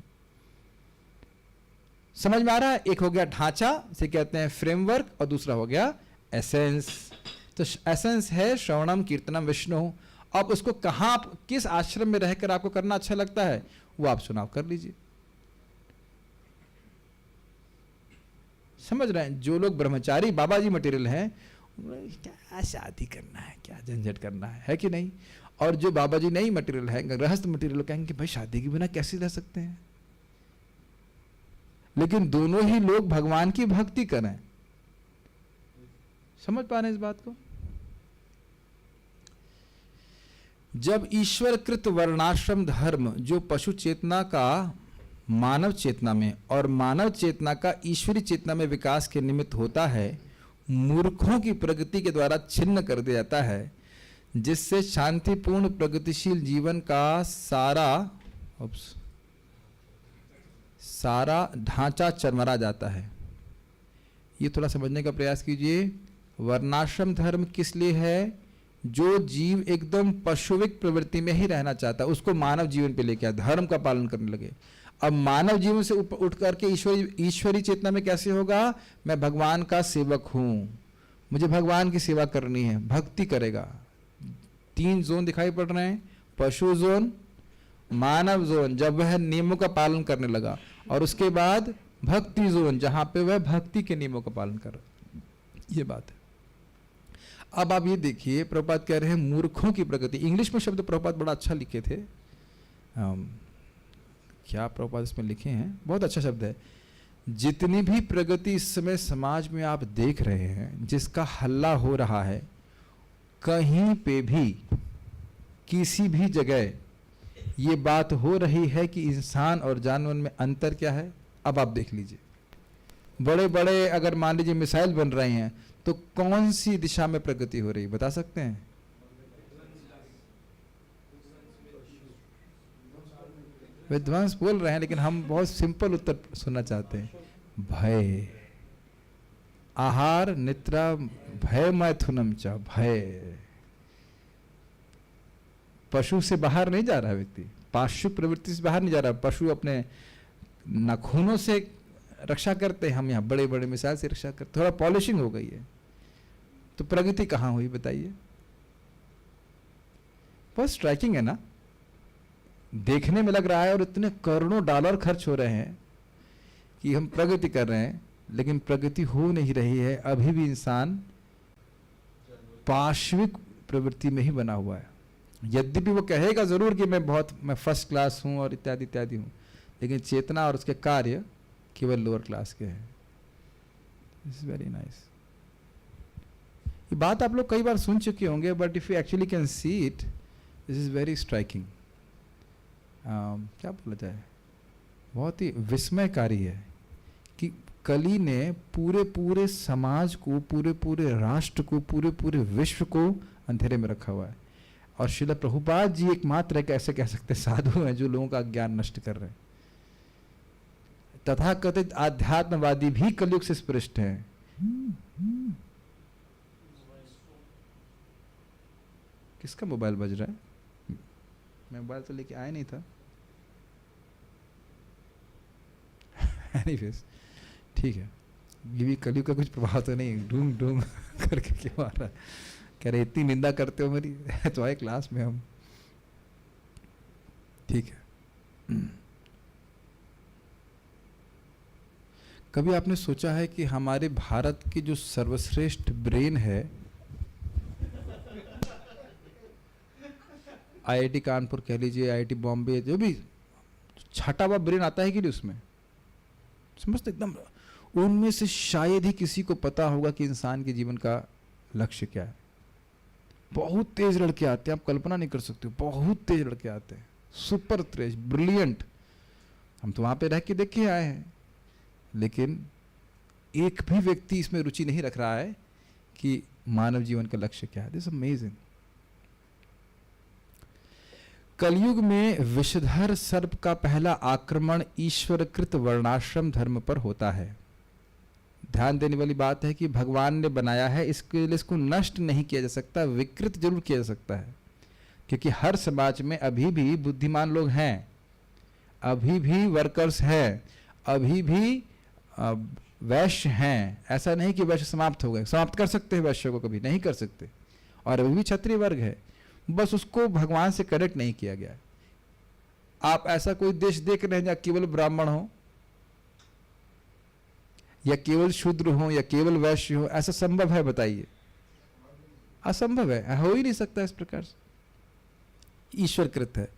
समझ में आ रहा है? एक हो गया ढांचा, से कहते हैं फ्रेमवर्क, और दूसरा हो गया एसेंस। तो एसेंस है श्रवणम कीर्तनम विष्णु। अब उसको कहां, किस आश्रम में रहकर आपको करना अच्छा लगता है, वो आप चुनाव कर लीजिए। समझ रहे हैं? जो लोग ब्रह्मचारी बाबा जी मटेरियल हैं, क्या शादी करना है, क्या झंझट करना है कि नहीं? और जो बाबा जी नहीं मटेरियल है, गृहस्थ मटेरियल, कहेंगे कि भाई शादी के बिना कैसे रह सकते हैं? लेकिन दोनों ही लोग भगवान की भक्ति करें। समझ पा रहे हैं इस बात को? जब ईश्वर कृत वर्णाश्रम धर्म जो पशु चेतना का मानव चेतना में और मानव चेतना का ईश्वरी चेतना में विकास के निमित्त होता है, मूर्खों की प्रगति के द्वारा छिन्न कर दिया जाता है, जिससे शांतिपूर्ण प्रगतिशील जीवन का सारा ढांचा चरमरा जाता है। ये थोड़ा समझने का प्रयास कीजिए। वर्णाश्रम धर्म किस लिए है? जो जीव एकदम पशुविक प्रवृत्ति में ही रहना चाहता है, उसको मानव जीवन पे लेके आए, धर्म का पालन करने लगे। अब मानव जीवन से उठ करके ईश्वरी चेतना में कैसे होगा? मैं भगवान का सेवक हूं, मुझे भगवान की सेवा करनी है, भक्ति करेगा। 3 जोन दिखाई पड़ रहे हैं, पशु जोन, मानव जोन, जब वह नियमों का पालन करने लगा, और उसके बाद भक्ति जोन, जहां पे वह भक्ति के नियमों का पालन कर रहा। ये बात है। अब आप ये देखिए, प्रभुपाद कह रहे हैं मूर्खों की प्रगति। इंग्लिश में शब्द प्रभुपाद बड़ा अच्छा लिखे थे। क्या प्रभुपाद इसमें लिखे हैं? बहुत अच्छा शब्द है। जितनी भी प्रगति इस समय समाज में आप देख रहे हैं, जिसका हल्ला हो रहा है, कहीं पे भी किसी भी जगह ये बात हो रही है कि इंसान और जानवर में अंतर क्या है। अब आप देख लीजिए, बड़े बड़े अगर मान लीजिए मिसाइल बन रहे हैं, तो कौन सी दिशा में प्रगति हो रही है, बता सकते हैं? विध्वंस बोल रहे हैं, लेकिन हम बहुत सिंपल उत्तर सुनना चाहते हैं। भय, आहार निद्रा भय मैथुनम च, भय। पशु से बाहर नहीं जा रहा व्यक्ति, पाशु प्रवृत्ति से बाहर नहीं जा रहा। पशु अपने नाखूनों से रक्षा करते हैं, हम यहाँ बड़े बड़े मिसाइल से रक्षा करते। थोड़ा पॉलिशिंग हो गई है, तो प्रगति कहाँ हुई बताइए? बहुत स्ट्राइकिंग है ना, देखने में लग रहा है, और इतने करोड़ों डॉलर खर्च हो रहे हैं कि हम प्रगति कर रहे हैं, लेकिन प्रगति हो नहीं रही है। अभी भी इंसान पाश्विक प्रवृत्ति में ही बना हुआ है। यद्यपि वो कहेगा जरूर कि मैं फर्स्ट क्लास हूं और इत्यादि इत्यादि हूं, लेकिन चेतना और उसके कार्य केवल लोअर क्लास के हैं। This is very nice. ये बात आप लोग कई बार सुन चुके होंगे, but if you actually can see it, this is very striking. क्या बोला जाए, बहुत ही विस्मयकारी है कि कली ने पूरे समाज को, पूरे राष्ट्र को, पूरे विश्व को अंधेरे में रखा हुआ है। और श्रील प्रभुपाद जी एकमात्र एक ऐसे कह सकते साधु हैं जो लोगों का ज्ञान नष्ट कर रहे हैं। तथाकथित आध्यात्मवादी भी कलयुग से स्पृष्ट हैं। किसका मोबाइल बज रहा है? मैं मोबाइल तो लेके आया नहीं था। एनीवेज, ठीक है, ये भी कलयुग का कुछ प्रभाव तो नहीं, ढूंढ ढूंढ करके क्यों आ रहा है? कह रहे इतनी निंदा करते हो मेरी, तो आए क्लास में हम। ठीक है, कभी आपने सोचा है कि हमारे भारत की जो सर्वश्रेष्ठ ब्रेन है, आईआईटी कानपुर कह लीजिए, आईआईटी बॉम्बे, जो भी छठा हुआ ब्रेन आता है कि नहीं उसमें, समझते एकदम, उनमें से शायद ही किसी को पता होगा कि इंसान के जीवन का लक्ष्य क्या है। बहुत तेज लड़के आते हैं, आप कल्पना नहीं कर सकते, बहुत तेज लड़के आते हैं, सुपर तेज, ब्रिलियंट। हम तो वहां पे रह के देख के आए हैं, लेकिन एक भी व्यक्ति इसमें रुचि नहीं रख रहा है कि मानव जीवन का लक्ष्य क्या है। This amazing. कलयुग में विषधर सर्प का पहला आक्रमण ईश्वरकृत वर्णाश्रम धर्म पर होता है। ध्यान देने वाली बात है कि भगवान ने बनाया है, इसके लिए इसको नष्ट नहीं किया जा सकता, विकृत जरूर किया जा सकता है, क्योंकि हर समाज में अभी भी बुद्धिमान लोग हैं, अभी भी वर्कर्स हैं, अभी भी वैश्य हैं। ऐसा नहीं कि वैश्य समाप्त हो गए, समाप्त कर सकते हैं वैश्य को, कभी नहीं कर सकते, और अभी भी क्षत्रिय वर्ग है, बस उसको भगवान से कनेक्ट नहीं किया गया। आप ऐसा कोई देश देख रहे हैं जहां केवल ब्राह्मण हो, या केवल शूद्र हो, या केवल वैश्य हो? ऐसा संभव है? बताइए, असंभव है, हो ही नहीं सकता इस प्रकार से। ईश्वरकृत है।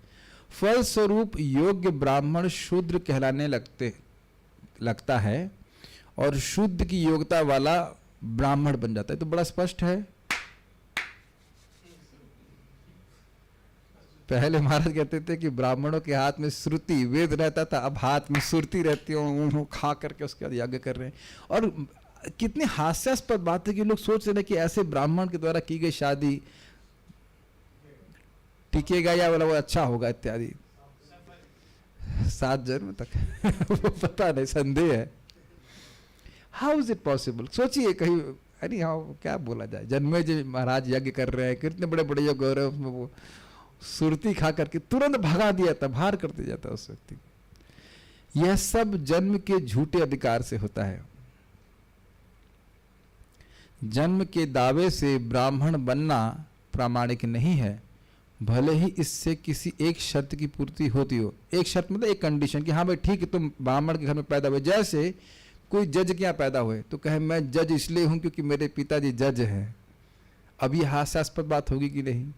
फलस्वरूप योग्य ब्राह्मण शूद्र कहलाने लगता है, और शुद्ध की योग्यता वाला ब्राह्मण बन जाता है। तो बड़ा स्पष्ट है। पहले महाराज कहते थे कि ब्राह्मणों के हाथ में श्रुति वेद रहता था, अब हाथ में सुरती रहती है, खा करके उसके बाद यज्ञ कर रहे हैं। और कितनी हास्यास्पद बात है कि लोग सोच रहे हैं कि ऐसे ब्राह्मण के द्वारा की गई शादी टिकेगा या वो अच्छा होगा इत्यादि, 7 जन्म तक वो पता नहीं, संदेह है। How is it possible? सोचिए कहीं, अरे हाँ क्या बोला जाए, जन्मे जी महाराज यज्ञ कर रहे हैं, कितने बड़े बड़े यज्ञ हो रहे हैं, उसमें वो सुरती खा करके तुरंत भगा दिया था, बाहर कर दिया जाता उस व्यक्ति को। यह सब जन्म के झूठे अधिकार से होता है। जन्म के दावे से ब्राह्मण बनना प्रामाणिक नहीं है, भले ही इससे किसी एक शर्त की पूर्ति होती हो। एक शर्त मतलब एक कंडीशन कि हाँ भाई ठीक है, तुम ब्राह्मण के घर में पैदा हुए। जैसे कोई जज के यहाँ पैदा हुए तो कहे मैं जज इसलिए हूं क्योंकि मेरे पिताजी जज हैं। अब ये हास्यास्पद बात होगी कि नहीं?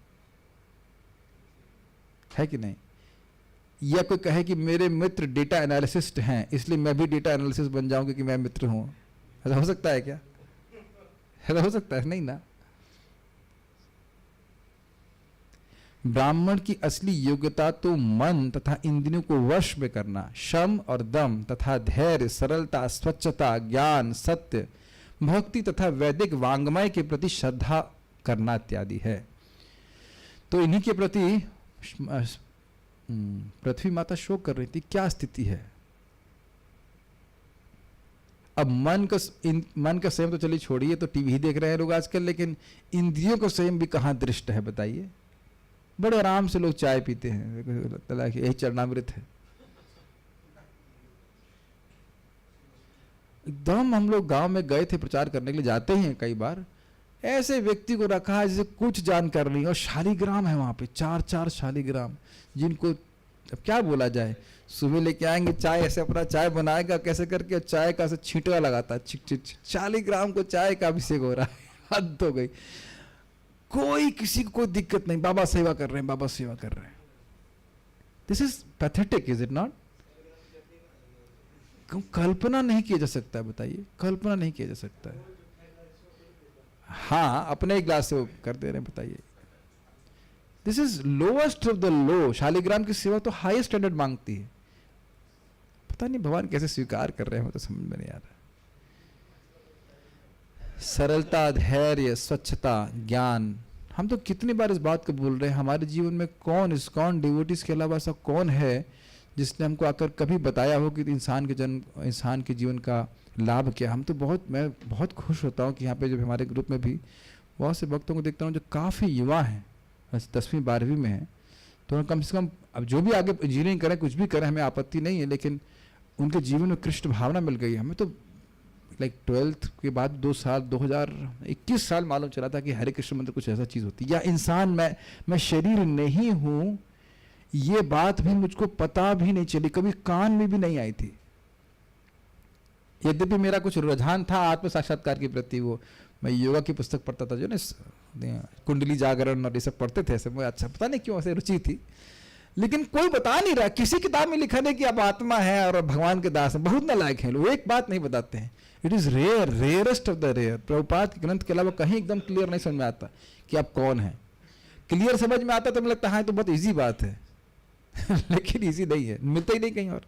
है कि नहीं? या कोई कहे कि मेरे मित्र डेटा एनालिसिस्ट हैं इसलिए मैं भी डेटा एनालिसिस्ट बन जाऊं क्योंकि मैं मित्र हूं। ऐसा हो सकता है क्या? ऐसा हो सकता है? नहीं ना। ब्राह्मण की असली योग्यता तो मन तथा इंद्रियों को वश में करना, शम और दम तथा धैर्य, सरलता, स्वच्छता, ज्ञान, सत्य, भक्ति तथा वैदिक वांग्मय के प्रति श्रद्धा करना इत्यादि है। तो इन्हीं के प्रति पृथ्वी माता शोक कर रही थी। क्या स्थिति है? अब मन का संयम तो चलिए छोड़िए, तो टीवी ही देख रहे हैं लोग आजकल, लेकिन इंद्रियों का संयम भी कहाँ दृष्ट है बताइए। बड़े आराम से लोग चाय पीते हैं, यही चरणामृत है एकदम। हम लोग गांव में गए थे प्रचार करने के लिए, जाते हैं कई बार, ऐसे व्यक्ति को रखा है जैसे कुछ जानकार नहीं, और शालिग्राम है वहां पे, 4 शालिग्राम, जिनको अब क्या बोला जाए। सुबह लेके आएंगे चाय, ऐसे अपना चाय बनाएगा कैसे करके, चाय का ऐसे छींटवा लगाता है, छिक छिक, शालिग्राम को चाय का अभिषेक हो रहा है। हद हो गई। कोई किसी को कोई दिक्कत नहीं, बाबा सेवा कर रहे हैं, बाबा सेवा कर रहे हैं। This is pathetic, is it not? कल्पना नहीं किया जा सकता है, बताइए, कल्पना नहीं किया जा सकता है। हाँ, अपने ही ग्लास से वो कर दे रहे हैं, बताइए। This is lowest of the low. Shaligram की सेवा तो हाईएस्ट स्टैंडर्ड मांगती है। पता नहीं भगवान कैसे स्वीकार कर रहे हैं, तो समझ में नहीं आ रहा। सरलता, धैर्य, स्वच्छता, ज्ञान, हम तो कितनी बार इस बात को बोल रहे हैं। हमारे जीवन में कौन इस्कॉन डिवोटीज के अलावा ऐसा कौन है जिसने हमको आकर कभी बताया हो कि इंसान के जीवन का लाभ क्या? हम तो मैं बहुत खुश होता हूँ कि यहाँ पे जो हमारे ग्रुप में भी बहुत से भक्तों को देखता हूँ जो काफ़ी युवा हैं, 10वीं 12वीं में हैं, तो कम से कम अब जो भी आगे इंजीनियरिंग करें, कुछ भी करें, हमें आपत्ति नहीं है, लेकिन उनके जीवन में कृष्ण भावना मिल गई। हमें तो लाइक 12th के बाद 2 साल 2021 साल मालूम चला था कि हरे कृष्ण मंत्र कुछ ऐसा चीज़ होती है, या इंसान मैं शरीर नहीं हूँ, ये बात भी मुझको पता भी नहीं चली, कभी कान में भी नहीं आई थी। यद्यपि मेरा कुछ रुझान था आत्म साक्षात्कार के प्रति, वो मैं योगा की पुस्तक पढ़ता था, जो ना कुंडली जागरण और ये सब पढ़ते थे ऐसे, मुझे अच्छा पता नहीं क्यों ऐसे रुचि थी, लेकिन कोई बता नहीं रहा। किसी किताब में लिखा नहीं कि आप आत्मा है और भगवान के दास हैं, बहुत नालायक हैं लोग, एक बात नहीं बताते हैं। It is rare, rarest of the rare. Prabhupada के ग्रंथ के अलावा कहीं एकदम क्लियर नहीं समझ में आता कि आप कौन हैं। क्लियर समझ में आता तो मुझे लगता है तो बहुत ईजी बात है लेकिन ईजी नहीं है, मिलता ही नहीं कहीं और।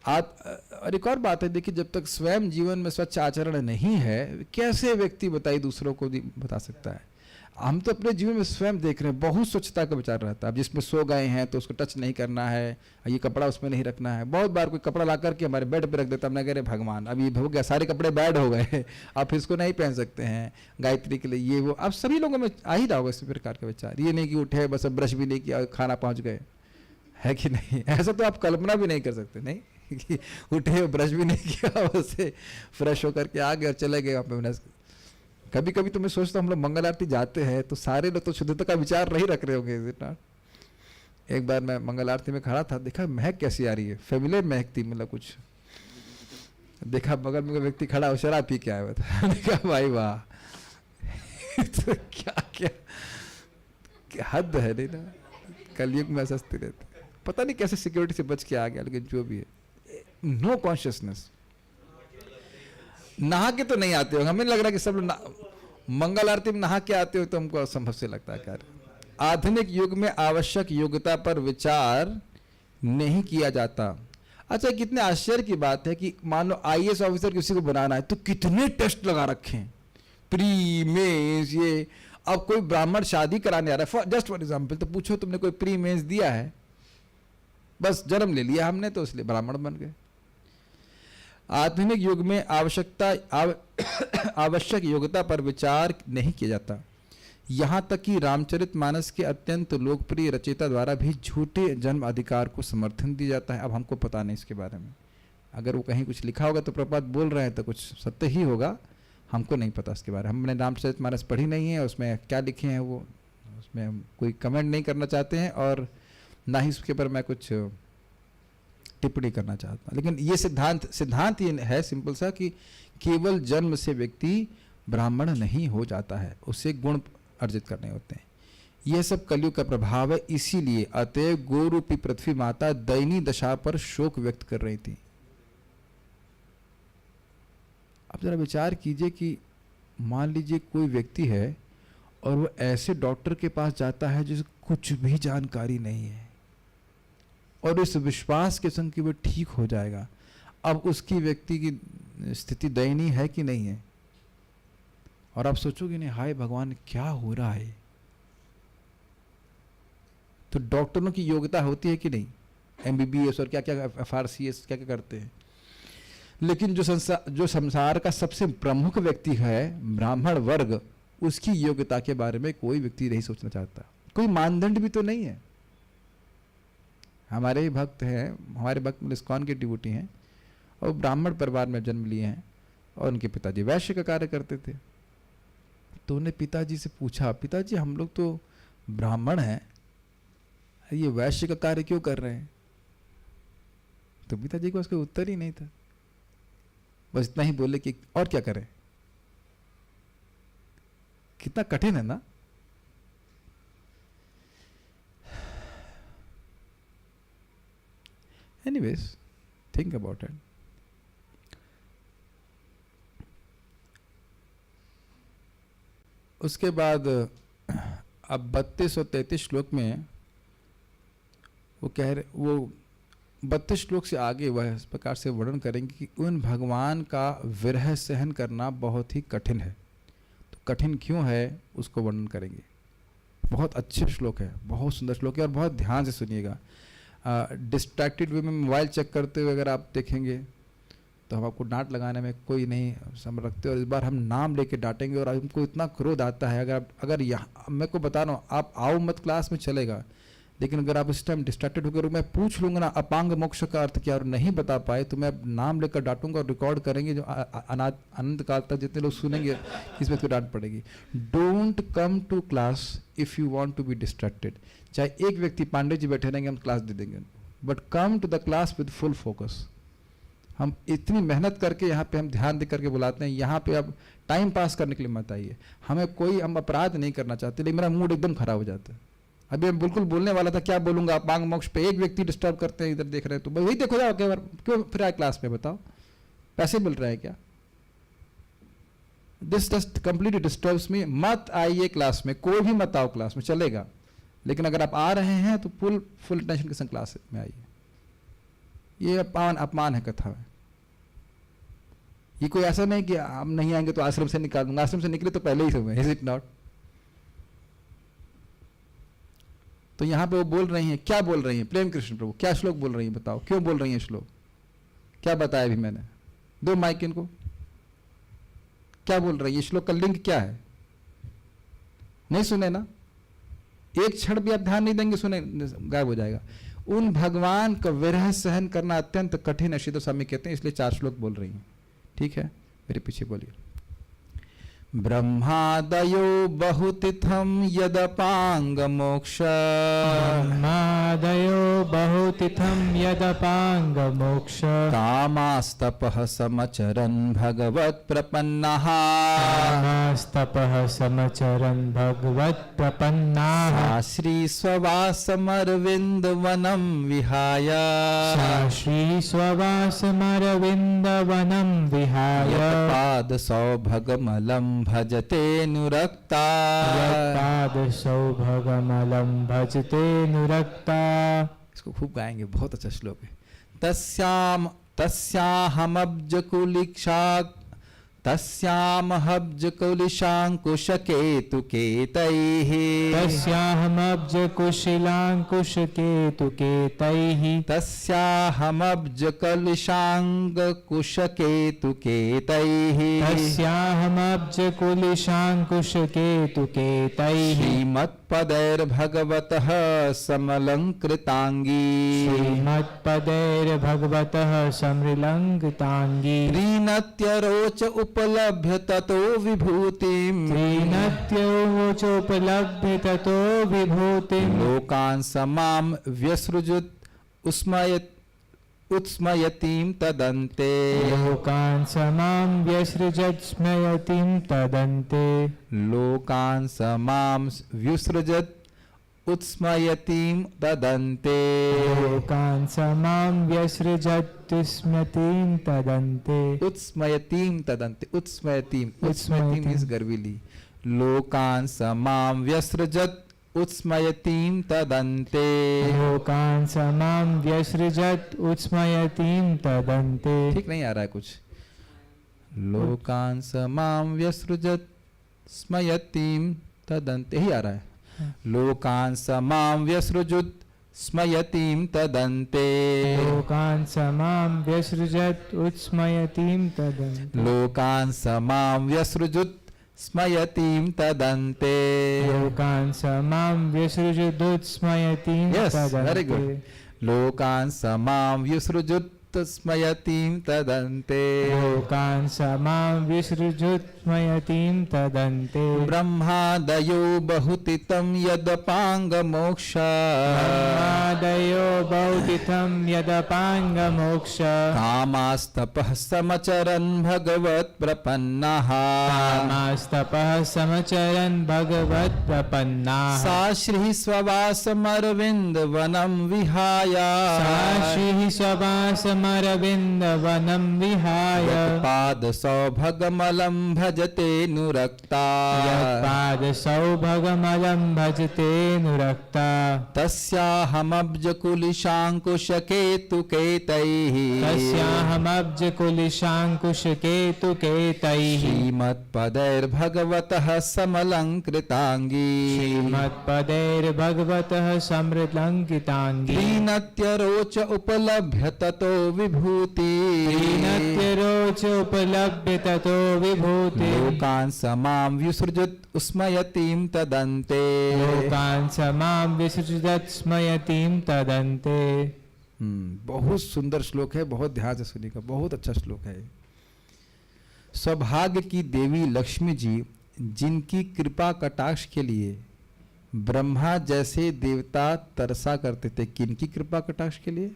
और एक और बात है, देखिए, जब तक स्वयं जीवन में स्वच्छ आचरण नहीं है, कैसे व्यक्ति बताइए दूसरों को बता सकता है। हम तो अपने जीवन में स्वयं देख रहे हैं, बहुत स्वच्छता का विचार रहता है। अब जिसमें सो गए हैं तो उसको टच नहीं करना है, ये कपड़ा उसमें नहीं रखना है। बहुत बार कोई कपड़ा ला करके हमारे बेड पे रख देता, हमने कह रहे भगवान अब ये हो गया, सारे कपड़े बैड हो गए आप इसको नहीं पहन सकते हैं गायत्री के लिए, ये वो। अब सभी लोगों में आ ही रहा होगा इसी प्रकार का विचार। ये नहीं कि उठे बस ब्रश भी नहीं किया खाना पहुँच गए, है कि नहीं? ऐसा तो आप कल्पना भी नहीं कर सकते, नहीं कि उठे ब्रश भी नहीं किया, वैसे फ्रेश होकर के आ गए और चले गए वहाँ पे। कभी कभी तो मैं सोचता हूँ हम लोग मंगल आरती जाते हैं तो सारे लोग तो शुद्धता का विचार नहीं रख रहे होंगे। एक बार मैं मंगल आरती में खड़ा था, देखा महक कैसी आ रही है, फेमिलियर महक थी, मतलब कुछ देखा बगल में व्यक्ति खड़ा हो, शराब पी के आया हुआ था। देखा भाई वाह तो क्या हद है, नहीं ना? कलयुग में सस्ती रहती, पता नहीं कैसे सिक्योरिटी से बच के आ गया, लेकिन जो भी है, नो कॉन्शियसनेस। नहा के तो नहीं आते हो, हमें लग रहा है कि सब लोग मंगल आरती में नहा के आते हो, तो हमको असंभव से लगता है। कार्य आधुनिक युग में आवश्यक योग्यता पर विचार नहीं किया जाता। अच्छा, कितने आश्चर्य की बात है कि मान लो IAS ऑफिसर किसी को बनाना है तो कितने टेस्ट लगा रखे हैं, प्री मेंस, ये। अब कोई ब्राह्मण शादी कराने आ रहा है, जस्ट फॉर एग्जाम्पल, तो पूछो तुमने कोई प्री मेंस दिया है? बस जन्म ले लिया हमने तो इसलिए ब्राह्मण बन गए। आधुनिक युग में आवश्यक योग्यता पर विचार नहीं किया जाता। यहाँ तक कि रामचरितमानस के अत्यंत लोकप्रिय रचयिता द्वारा भी झूठे जन्म अधिकार को समर्थन दिया जाता है। अब हमको पता नहीं इसके बारे में, अगर वो कहीं कुछ लिखा होगा तो प्रभुपाद बोल रहे हैं तो कुछ सत्य ही होगा, हमको नहीं पता इसके बारे में। हमने रामचरितमानस पढ़ी नहीं है, उसमें क्या लिखे हैं वो, उसमें हम कोई कमेंट नहीं करना चाहते हैं और ना ही उसके ऊपर मैं कुछ टिप्पणी करना चाहता हूँ। लेकिन ये सिद्धांत ये है सिंपल सा कि केवल जन्म से व्यक्ति ब्राह्मण नहीं हो जाता है, उसे गुण अर्जित करने होते हैं। यह सब कलयुग का प्रभाव है। इसीलिए अतएव गोरूपी पृथ्वी माता दयनीय दशा पर शोक व्यक्त कर रही थी। अब जरा विचार कीजिए कि मान लीजिए कोई व्यक्ति है और वो ऐसे डॉक्टर के पास जाता है जिसे कुछ भी जानकारी नहीं है और इस विश्वास के संग कि वो ठीक हो जाएगा। अब उसकी व्यक्ति की स्थिति दयनीय है कि नहीं है? और आप सोचोगे नहीं, हाय भगवान क्या हो रहा है? तो डॉक्टरों की योग्यता होती है कि नहीं? MBBS और क्या क्या FRCS क्या क्या करते हैं। लेकिन जो संसार का सबसे प्रमुख व्यक्ति है ब्राह्मण वर्ग, उसकी योग्यता के बारे में कोई व्यक्ति नहीं सोचना चाहता। कोई मानदंड भी तो नहीं है। हमारे ही भक्त हैं, हमारे भक्त इस्कॉन के डिवोटी हैं और ब्राह्मण परिवार में जन्म लिए हैं और उनके पिताजी वैश्य का कार्य करते थे। तो उन्हें पिताजी से पूछा, पिताजी हम लोग तो ब्राह्मण हैं, ये वैश्य का कार्य क्यों कर रहे हैं? तो पिताजी को उसका उत्तर ही नहीं था, बस इतना ही बोले कि और क्या करें। कितना कठिन है ना। Anyways, think about it. उसके बाद अब 32 और 33 श्लोक में वो कह रहे, वो 32 श्लोक से आगे वह इस प्रकार से वर्णन करेंगे कि उन भगवान का विरह सहन करना बहुत ही कठिन है। तो कठिन क्यों है उसको वर्णन करेंगे। बहुत अच्छे श्लोक है, बहुत सुंदर श्लोक है और बहुत ध्यान से सुनिएगा। डिस्ट्रैक्टेड वे में मोबाइल चेक करते हुए अगर आप देखेंगे तो हम आपको डांट लगाने में कोई नहीं सम रखते, और इस बार हम नाम लेके डांटेंगे। और हमको इतना क्रोध आता है, अगर यहाँ मैं को बता रहा हूँ, आप आओ मत क्लास में चलेगा, लेकिन अगर आप इस टाइम डिस्ट्रैक्टेड होकर मैं पूछ लूंगा ना अपांग मोक्ष का अर्थ क्या और नहीं बता पाए, तो मैं नाम लेकर डांटूंगा और रिकॉर्ड करेंगे, जो अनंत काल तक जितने लोग सुनेंगे इसमें तो डांट पड़ेगी। Don't come to class if you want to be distracted. चाहे एक व्यक्ति पांडे जी बैठे रहेंगे, हम क्लास दे देंगे, but come to the class with full focus. हम इतनी मेहनत करके यहाँ पे हम ध्यान दे करके बुलाते हैं, यहाँ पे अब टाइम पास करने के लिए मत आइए। हम अपराध नहीं करना चाहते, लेकिन मेरा मूड एकदम खराब हो जाता है। अभी मैं बिल्कुल बोलने वाला था, क्या बोलूंगा, आप मांग मोक्ष पे एक व्यक्ति डिस्टर्ब करते हैं, इधर देख रहे हैं, तो वही देखो जाओ क्या क्यों फिर आए क्लास में, बताओ पैसे मिल रहे हैं क्या? दिस जस्ट कंप्लीटली डिस्टर्ब्स मी। मत आइए क्लास में, कोई भी मत आओ क्लास में, चलेगा, लेकिन अगर आप आ रहे हैं तो फुल अटेंशन के संग क्लास में आइए। ये अपमान है कथा में। ये कोई ऐसा नहीं कि हम नहीं आएंगे तो आश्रम से निकाल दूंगा, आश्रम से निकले तो पहले ही समय, इज इट नॉट? तो यहाँ पे वो बोल रही हैं, क्या बोल रही हैं? प्रेम कृष्ण प्रभु क्या श्लोक बोल रही हैं, बताओ क्यों बोल रही हैं श्लोक? क्या बताया अभी मैंने? दो माइक इनको, क्या बोल रही है? श्लोक का लिंक क्या है? नहीं सुने ना? एक क्षण भी आप ध्यान नहीं देंगे, सुने गायब हो जाएगा। उन भगवान का विरह सहन करना अत्यंत कठिन है, श्रीधर स्वामी कहते हैं, इसलिए 4 श्लोक बोल रही हैं। ठीक है, मेरे पीछे बोलिए। ब्रह्मादयो बहुतिथम यदपांग मोक्ष, ब्रह्मादयो बहुतिथं यदपांग मोक्ष, कामास्तपः समचरन् भगवत् प्रपन्नः, कामास्तपः समचरन् भगवत् प्रपन्नाः, श्री स्ववासमरविन्दवनं विहाय, श्री स्ववासमरविन्दवनं विहाय, पादसौभगमलं भजते नुरक्ता, पादसौभगमलं भजते नुरक्ता। इसको खूब गाएंगे, बहुत अच्छा श्लोक है। तस्यामहब्जकुलिशाङ्कुशकेतुकेतैः, तस्याहमब्जकुशिलाङ्कुशकेतुकेतैः, तस्याहमब्जकुलिशाङ्कुशकेतुकेतैः, तस्याहमब्जकुलिशाङ्कुशकेतुकेतैः, श्रीमत्पदैर्भगवतः समलङ्कृताङ्गी, श्रीमत्पदैर्भगवतः समृलङ्कृताङ्गी, त्रीनत्यरोच उपलभ्य ततो विभूतिम्, त्रीनत्योचोपलभ्य ततो विभूतिम्, लोकान् समां व्यसृजुत् उत्स्मयतीं तदन्ते, लोकान् समां व्यसृजत् स्मयतिं तदन्ते, लोकान् समां व्युसृजत् उत्स्मयतीं तदन्ते, लोकान् समां व्यसृजत् स्मयतिं तदन्ते, उत्स्मयतीं तदन्ते, उत्स्मयतीं उत्स्मयतीं मीन्स गर्विली। लोकान् समां व्यसृजत् उत्स्मयतीं तदन्ते, लोकान् समां व्यसृजत् उत्स्मयतिं तदन्ते। ठीक नहीं आ रहा है कुछ? लोकान् समां व्यसृजत् स्मयतीं तदन्ते ही आ रहा है। लोकान् समां व्यसृजुत् स्मयतीं तदन्ते, लोकान् समां व्यसृजत् उत्स्मयतिं तदन्ते, लोकान् समां व्यसृजुत् स्मयतीं तदन्ते। लोकान् समां व्यसृजदुत्स्मयतिं Yes, very तदन्ते, good. लोकान् समां व्यसृजुत् स्मयतीं तदन्ते, लोकान् समां व्यसृजुत्स्मयतिं तदन्ते, ब्रह्मादयो बहुतितं यदपांग मोक्ष, ब्रह्मादयो बहुतिथं यदपांग मोक्ष, कामास्तपः समचरन् भगवत् प्रपन्नः, कामास्तपः समचरन् भगवत् प्रपन्नाः, सा श्री स्ववासमरविन्दवनं विहाय, साश्रीः स्ववासमरविन्दवनं विहाय, पादसौभगमलं भजते नुरक्ता, यत्पादसौभगमलं भजते नुरक्ता, तस्याहमब्जकुलिशाङ्कुशकेतुकेतैः, तस्याहमब्जकुलिशाङ्कुशकेतुकेतैः, श्रीमत्पदैर्भगवतः समलङ्कृताङ्गी, श्रीमत्पदैर्भगवतः समृलङ्किताङ्गी, त्रीनत्यरोच उपलभ्य ततो विभूति तीनत्यरोचोपलभ्य ततो विभूति लोकान् समां विसृजत् स्मयतीं तदन्ते लोकान् समां विसृजत् स्मयतीं तदन्ते। बहुत सुंदर श्लोक है, बहुत ध्यान से सुनिएगा, बहुत अच्छा श्लोक है। सौभाग्य की देवी लक्ष्मी जी जिनकी कृपा कटाक्ष के लिए ब्रह्मा जैसे देवता तरसा करते थे, किनकी कृपा कटाक्ष के लिए?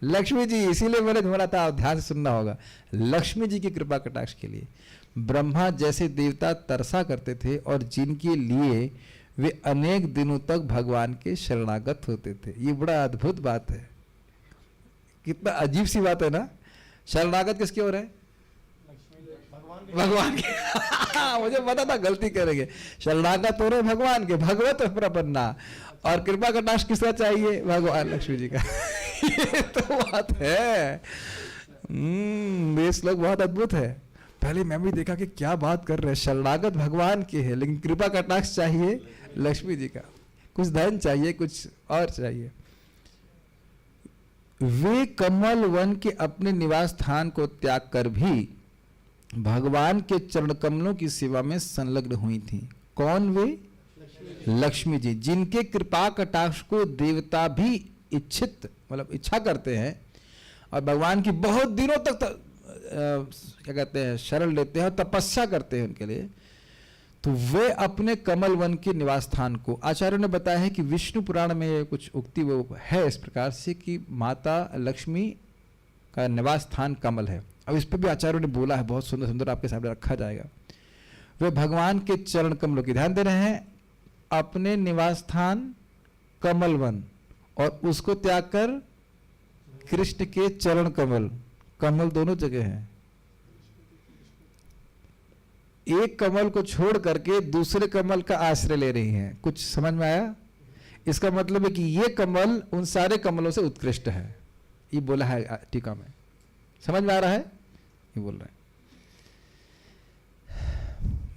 लक्ष्मी जी। इसीलिए मैंने बोला था आप ध्यान से सुनना होगा, लक्ष्मी जी की कृपा कटाक्ष के लिए ब्रह्मा जैसे देवता तरसा करते थे और जिनके लिए वे अनेक दिनों तक भगवान के शरणागत होते थे। ये बड़ा अद्भुत बात है, कितना अजीब सी बात है ना। शरणागत किसके हो रहे हैं? भगवान के। मुझे पता था गलती करेंगे। शरणागत हो रहे भगवान के, भगवत प्रपन्ना, और कृपा कटाक्ष किसका चाहिए? भगवान लक्ष्मी जी का। ये तो बात है। ये श्लोक बहुत अद्भुत है। पहले मैं भी देखा कि क्या बात कर रहे हैं, शरणागत भगवान के है लेकिन कृपा कटाक्ष चाहिए लक्ष्मी जी का। कुछ धन चाहिए, कुछ और चाहिए। वे कमल वन के अपने निवास स्थान को त्याग कर भी भगवान के चरण कमलों की सेवा में संलग्न हुई थी। कौन वे? लक्ष्मी जी, जिनके कृपा कटाक्ष को देवता भी इच्छित मतलब इच्छा करते हैं और भगवान की बहुत दिनों तक क्या कहते हैं शरण लेते हैं और तपस्या करते हैं उनके लिए। तो वे अपने कमल वन के निवास स्थान को, आचार्यों ने बताया है कि विष्णु पुराण में कुछ उक्ति वो है इस प्रकार से कि माता लक्ष्मी का निवास स्थान कमल है। अब इस पर भी आचार्यों ने बोला है, बहुत सुंदर सुंदर आपके सामने रखा जाएगा। वे भगवान के चरण कमलों की ध्यान दे रहे हैं, अपने निवास स्थान कमल वन और उसको त्याग कर कृष्ण के चरण कमल, कमल दोनों जगह हैं। एक कमल को छोड़ करके दूसरे कमल का आश्रय ले रही हैं। कुछ समझ में आया? इसका मतलब है कि ये कमल उन सारे कमलों से उत्कृष्ट है, ये बोला है टीका में। समझ में आ रहा है? ये बोल रहे हैं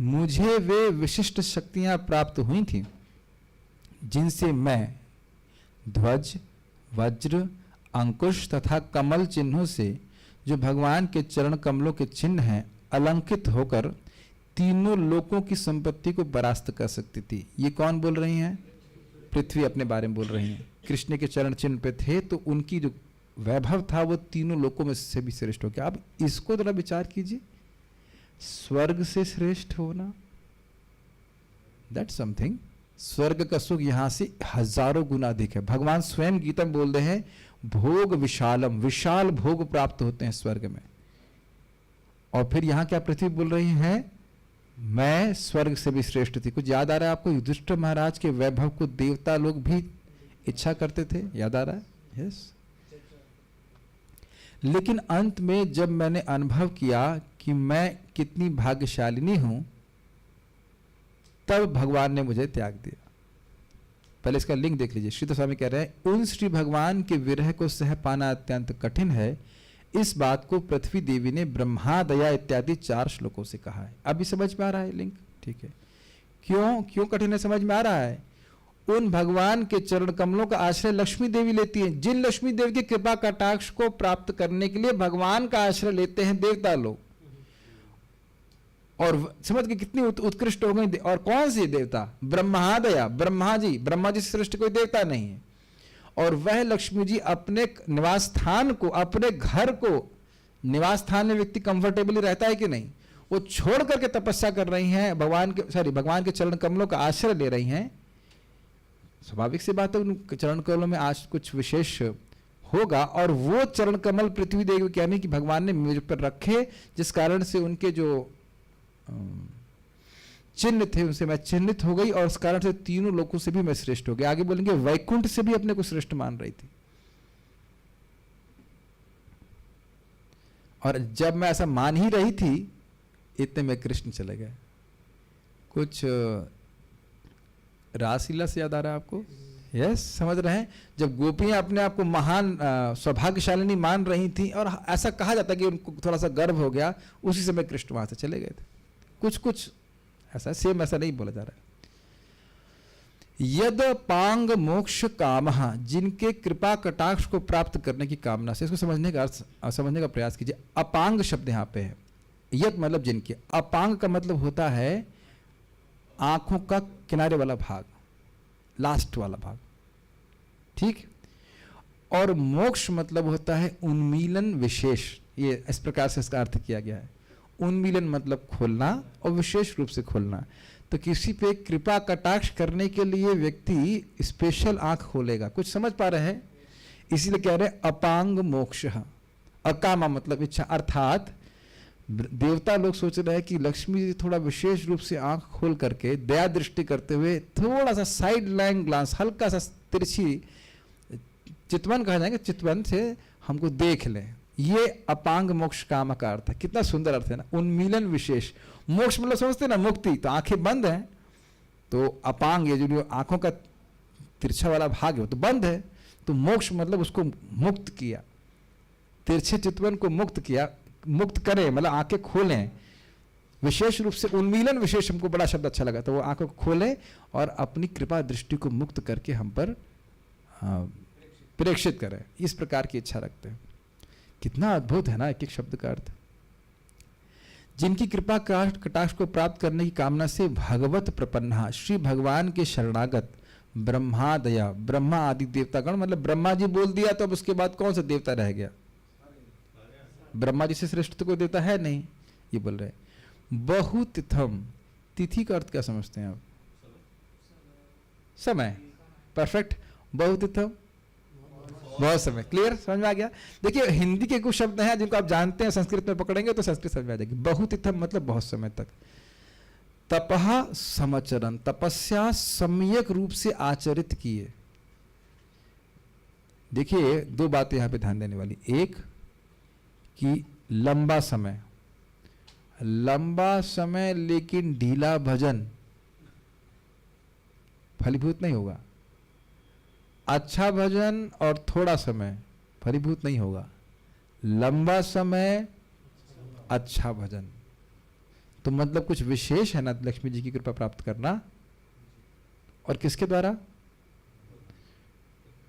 मुझे वे विशिष्ट शक्तियां प्राप्त हुई थी जिनसे मैं ध्वज, वज्र, अंकुश तथा कमल चिन्हों से, जो भगवान के चरण कमलों के चिन्ह हैं, अलंकित होकर तीनों लोकों की संपत्ति को परास्त कर सकती थी। ये कौन बोल रही हैं? पृथ्वी अपने बारे में बोल रही हैं। कृष्ण के चरण चिन्ह पे थे तो उनकी जो वैभव था वो तीनों लोकों में से भी श्रेष्ठ हो गया। अब इसको जरा विचार कीजिए, स्वर्ग से श्रेष्ठ होना, दैट्स समथिंग। स्वर्ग का सुख यहां से हजारों गुना अधिक है। भगवान स्वयं गीता में बोल रहे हैं भोग विशालम, विशाल भोग प्राप्त होते हैं स्वर्ग में। और फिर यहां क्या पृथ्वी बोल रही है? मैं स्वर्ग से भी श्रेष्ठ थी। कुछ याद आ रहा है आपको? युधिष्ठिर महाराज के वैभव को देवता लोग भी इच्छा करते थे, याद आ रहा है? यस। लेकिन अंत में जब मैंने अनुभव किया कि मैं कितनी भाग्यशालिनी हूं, तब भगवान ने मुझे त्याग दिया। पहले इसका लिंक देख लीजिए। श्री स्वामी कह रहे हैं उन श्री भगवान के विरह को सह पाना अत्यंत कठिन है। इस बात को पृथ्वी देवी ने ब्रह्मा, दया इत्यादि 4 श्लोकों से कहा है। अभी समझ में आ रहा है लिंक? ठीक है। क्यों कठिन है? समझ में आ रहा है। उन भगवान के चरण कमलों का आश्रय लक्ष्मी देवी लेती हैं। जिन लक्ष्मी देवी की कृपा कटाक्ष को प्राप्त करने के लिए भगवान का आश्रय लेते हैं देवता लोग, और समझ के कितनी उत्कृष्ट हो गई। और कौन सी देवता? ब्रह्मादया, ब्रह्मा जी से श्रेष्ठ कोई देवता नहीं है। और वह लक्ष्मी जी अपने निवास स्थान को, अपने घर को, निवास स्थान में व्यक्ति कंफर्टेबली रहता है कि नहीं, वो छोड़ करके तपस्या कर रही हैं, भगवान के चरण कमलों का आश्रय ले रही हैं। स्वाभाविक सी बात है उन चरण कमलों में आज कुछ विशेष होगा। और वो चरण कमल पृथ्वी देवी कहने की भगवान ने मेरे पर रखे, जिस कारण से उनके जो चिन्ह थे उनसे मैं चिन्हित हो गई और उस कारण से तीनों लोगों से भी मैं श्रेष्ठ हो गया। आगे बोलेंगे वैकुंठ से भी अपने को श्रेष्ठ मान रही थी। और जब मैं ऐसा मान ही रही थी, इतने में कृष्ण चले गए। कुछ रासलीला से याद आ रहा है आपको? यस, समझ रहे हैं। जब गोपियां अपने आप को महान सौभाग्यशालिनी मान रही थी और ऐसा कहा जाता कि उनको थोड़ा सा गर्व हो गया, उसी समय कृष्ण वहां से चले गए थे। कुछ ऐसा सेम ऐसा नहीं बोला जा रहा है। यद पांग मोक्ष कामः, जिनके कृपा कटाक्ष को प्राप्त करने की कामना से, इसको समझने का समझने का प्रयास कीजिए। अपांग शब्द यहाँ पे है, यद मतलब जिनके, अपांग का मतलब होता है आंखों का किनारे वाला भाग, लास्ट वाला भाग, ठीक। और मोक्ष मतलब होता है उन्मीलन विशेष, ये इस प्रकार से इसका अर्थ किया गया है। उन्मीलन मतलब खोलना और विशेष रूप से खोलना। तो किसी पे कृपा कटाक्ष करने के लिए व्यक्ति स्पेशल आंख खोलेगा। कुछ समझ पा रहे हैं? इसीलिए कह रहे हैं अपांग मोक्ष। अकामा मतलब इच्छा, अर्थात देवता लोग सोच रहे हैं कि लक्ष्मी जी थोड़ा विशेष रूप से आंख खोल करके दया दृष्टि करते हुए थोड़ा सा साइड लाइन ग्लांस, हल्का सा तिरछी चितवन कहा जाएगा, चितवन से हमको देख लें। ये अपांग मोक्ष काम का अर्थ है। कितना सुंदर अर्थ है ना, उन्मीलन विशेष। मोक्ष मतलब समझते ना मुक्ति, तो आंखें बंद हैं तो अपांग, ये जो आंखों का तिरछा वाला भाग है वो तो बंद है, तो मोक्ष मतलब उसको मुक्त किया, तिरछे चितवन को मुक्त किया, मुक्त करें मतलब आंखें खोलें विशेष रूप से। उन्मीलन विशेष हमको बड़ा शब्द अच्छा लगा, तो वो आंखों को खोलें और अपनी कृपा दृष्टि को मुक्त करके हम पर प्रेक्षित करें, इस प्रकार की इच्छा रखते हैं। कितना अद्भुत है ना एक एक शब्द का अर्थ। जिनकी कृपा कटाक्ष को प्राप्त करने की कामना से भगवत प्रपन्ना, श्री भगवान के शरणागत, ब्रह्मा दया, ब्रह्मा आदि देवतागण, मतलब ब्रह्मा जी बोल दिया तो अब उसके बाद कौन सा देवता रह गया? ब्रह्मा जी से श्रेष्ठ तो कोई देवता है नहीं, ये बोल रहे। बहुतिथम, तिथि का अर्थ क्या समझते हैं आप? समय, परफेक्ट। बहुतिथम बहुत समय, क्लियर, समझ में आ गया। देखिए हिंदी के कुछ शब्द हैं जिनको आप जानते हैं, संस्कृत में पकड़ेंगे तो संस्कृत समझ में आ जाएगी। बहुतिथम मतलब बहुत समय तक। तपः समचरन, तपस्या सम्यक रूप से आचरित किए। देखिए दो बातें यहां पे ध्यान देने वाली, एक कि लंबा समय, लंबा समय लेकिन ढीला भजन फलीभूत नहीं होगा। अच्छा भजन और थोड़ा समय फलीभूत नहीं होगा। लंबा समय अच्छा भजन, तो मतलब कुछ विशेष है ना लक्ष्मी जी की कृपा प्राप्त करना। और किसके द्वारा?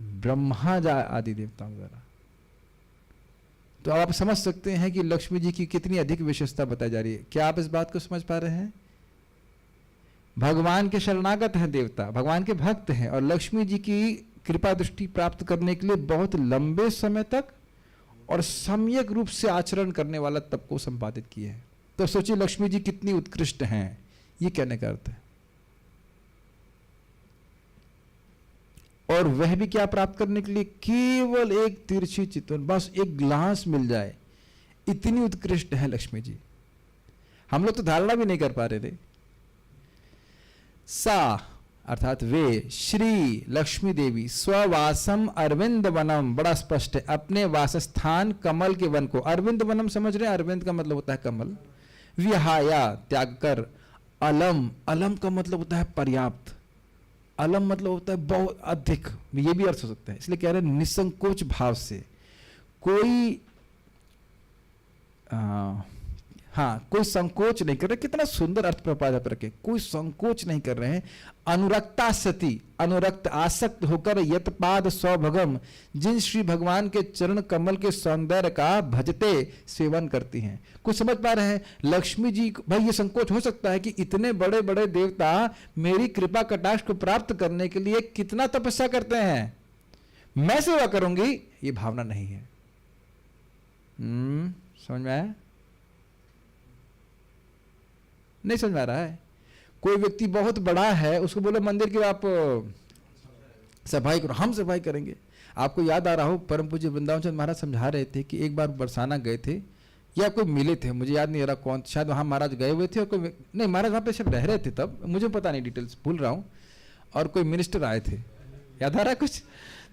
ब्रह्मा आदि देवताओं द्वारा। तो आप समझ सकते हैं कि लक्ष्मी जी की कितनी अधिक विशेषता बताई जा रही है। क्या आप इस बात को समझ पा रहे हैं? भगवान के शरणागत हैं देवता, भगवान के भक्त हैं, और लक्ष्मी जी की कृपा दृष्टि प्राप्त करने के लिए बहुत लंबे समय तक और सम्यक रूप से आचरण करने वाला तप को संपादित किए हैं। तो सोचिए लक्ष्मी जी कितनी उत्कृष्ट हैं, ये कहने का अर्थ है। और वह भी क्या प्राप्त करने के लिए? केवल एक तिरछी चितवन, बस एक ग्लास मिल जाए, इतनी उत्कृष्ट है लक्ष्मी जी। हम लोग तो धारणा भी नहीं कर पा रहे थे। सा अर्थात वे, श्री लक्ष्मी देवी स्ववासम अरविंद वनम, बड़ा स्पष्ट है, अपने वासस्थान कमल के वन को, अरविंद वनम समझ रहे हैं? अरविंद का मतलब होता है कमल। विहाया त्याग कर, अलम, अलम का मतलब होता है पर्याप्त, अलम मतलब होता है बहुत अधिक, ये भी अर्थ हो सकता है। इसलिए कह रहे हैं निसंकोच भाव से, कोई कोई संकोच नहीं कर रहे। कितना सुंदर अर्थ प्रपादक रखे, कोई संकोच नहीं कर रहे हैं। अनुरक्ता सती, अनुरक्त आसक्त होकर यतपाद सौभगम, जिन श्री भगवान के चरण कमल के सौंदर्य का भजते सेवन करती हैं। कुछ समझ पा रहे हैं? लक्ष्मी जी, भाई ये संकोच हो सकता है कि इतने बड़े बड़े देवता मेरी कृपा कटाक्ष को प्राप्त करने के लिए कितना तपस्या करते हैं, मैं सेवा करूंगी, ये भावना नहीं है। समझ में आया? नहीं समझ में आ रहा है? कोई व्यक्ति बहुत बड़ा है, उसको बोलो मंदिर की आप सफाई करो, हम सफाई करेंगे। आपको याद आ रहा हो परम पूज्य वृंदावन चंद्र महाराज समझा रहे थे कि एक बार बरसाना गए थे या कोई मिले थे, मुझे याद नहीं आ रहा कौन, शायद वहाँ महाराज गए हुए थे और कोई नहीं, महाराज वहाँ पे शायद रह रहे थे तब, मुझे पता नहीं, डिटेल्स भूल रहा हूँ। और कोई मिनिस्टर आए थे, याद आ रहा है कुछ?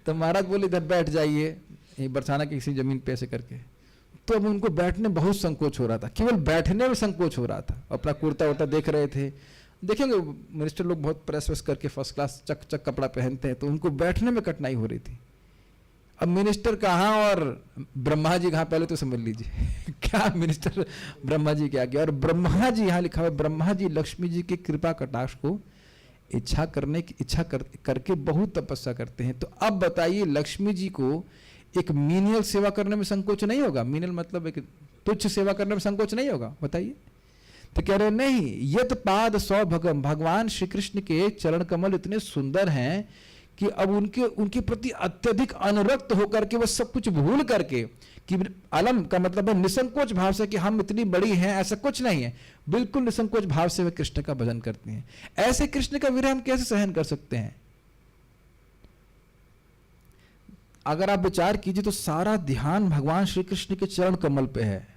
तो महाराज बोले इधर बैठ जाइए बरसाना की किसी जमीन पे ऐसे करके। तो अब उनको बैठने बहुत संकोच हो रहा था, केवल बैठने में संकोच हो रहा था। अपना कुर्ता वुर्ता देख रहे थे, देखेंगे मिनिस्टर लोग बहुत प्रेस वेस करके फर्स्ट क्लास चक चक कपड़ा पहनते हैं, तो उनको बैठने में कठिनाई हो रही थी। अब मिनिस्टर कहाँ और ब्रह्मा जी कहाँ, पहले तो समझ लीजिए क्या मिनिस्टर ब्रह्मा जी क्या गया। और ब्रह्मा जी यहाँ लिखा हुआ, ब्रह्मा जी लक्ष्मी जी की कृपा कटाक्ष को करके बहुत तपस्या करते हैं। तो अब बताइए लक्ष्मी जी को एक मीनियल सेवा करने में संकोच नहीं होगा? मीनियल मतलब एक तुच्छ सेवा करने में संकोच नहीं होगा? बताइए। तो कह रहे नहीं, यत पाद सौभगम, भगवान श्री कृष्ण के चरण कमल इतने सुंदर हैं कि अब उनके प्रति अत्यधिक अनुरक्त होकर के वह सब कुछ भूल करके, कि अलम का मतलब है निसंकोच भाव से कि हम इतनी बड़ी हैं, ऐसा कुछ नहीं है, बिल्कुल निसंकोच भाव से वे कृष्ण का भजन करते हैं। ऐसे कृष्ण का विरह हम कैसे सहन कर सकते हैं? अगर आप विचार कीजिए तो सारा ध्यान भगवान श्री कृष्ण के चरण कमल पे है।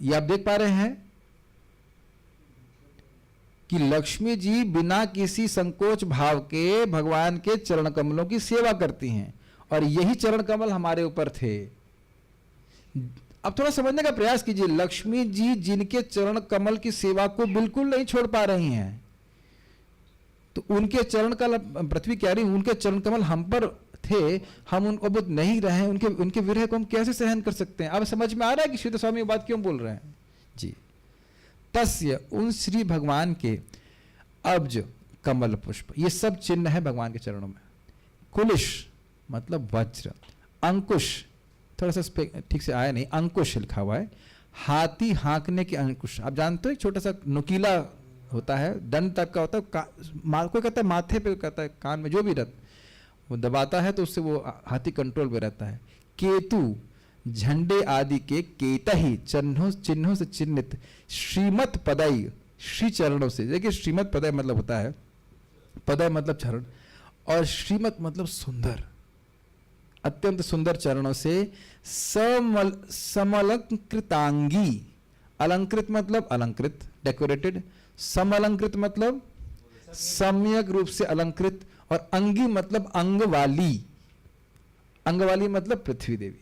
ये आप देख पा रहे हैं कि लक्ष्मी जी बिना किसी संकोच भाव के भगवान के चरण कमलों की सेवा करती हैं, और यही चरण कमल हमारे ऊपर थे। अब थोड़ा समझने का प्रयास कीजिए, लक्ष्मी जी जिनके चरण कमल की सेवा को बिल्कुल नहीं छोड़ पा रही हैं, तो उनके चरण कमल, पृथ्वी कह रही, उनके चरण कमल हम पर थे, हम उनको बुद्ध नहीं रहे, उनके विरह को हम कैसे सहन कर सकते हैं? अब समझ में आ रहा है कि श्रीधर स्वामी ये बात क्यों बोल रहे हैं जी। तस्य, उन श्री भगवान के अब्ज, कमल पुष्प, ये सब चिन्ह है भगवान के चरणों में। कुलिश मतलब वज्र, अंकुश, थोड़ा सा ठीक से आया नहीं, अंकुश लिखा हुआ है, हाथी हाँकने के अंकुश। आप जानते हो एक छोटा सा नुकीला होता है, दंड तक का होता है, कोई कहता है माथे पे, कहता है कान में, जो भी रहता वो दबाता है तो उससे वो हाथी कंट्रोल में रहता है। केतु, झंडे आदि के केतही, चिन्हों से चिन्हित, श्रीमत पदई, श्री चरणों से। देखिए श्रीमत पदय मतलब होता है, पदय मतलब चरण, और श्रीमत मतलब सुंदर, अत्यंत सुंदर चरणों से समलंकृतांगी, अलंकृत मतलब अलंकृत, डेकोरेटेड, समलंकृत मतलब सम्यक रूप से अलंकृत, और अंगी मतलब अंग वाली, अंग वाली मतलब पृथ्वी देवी।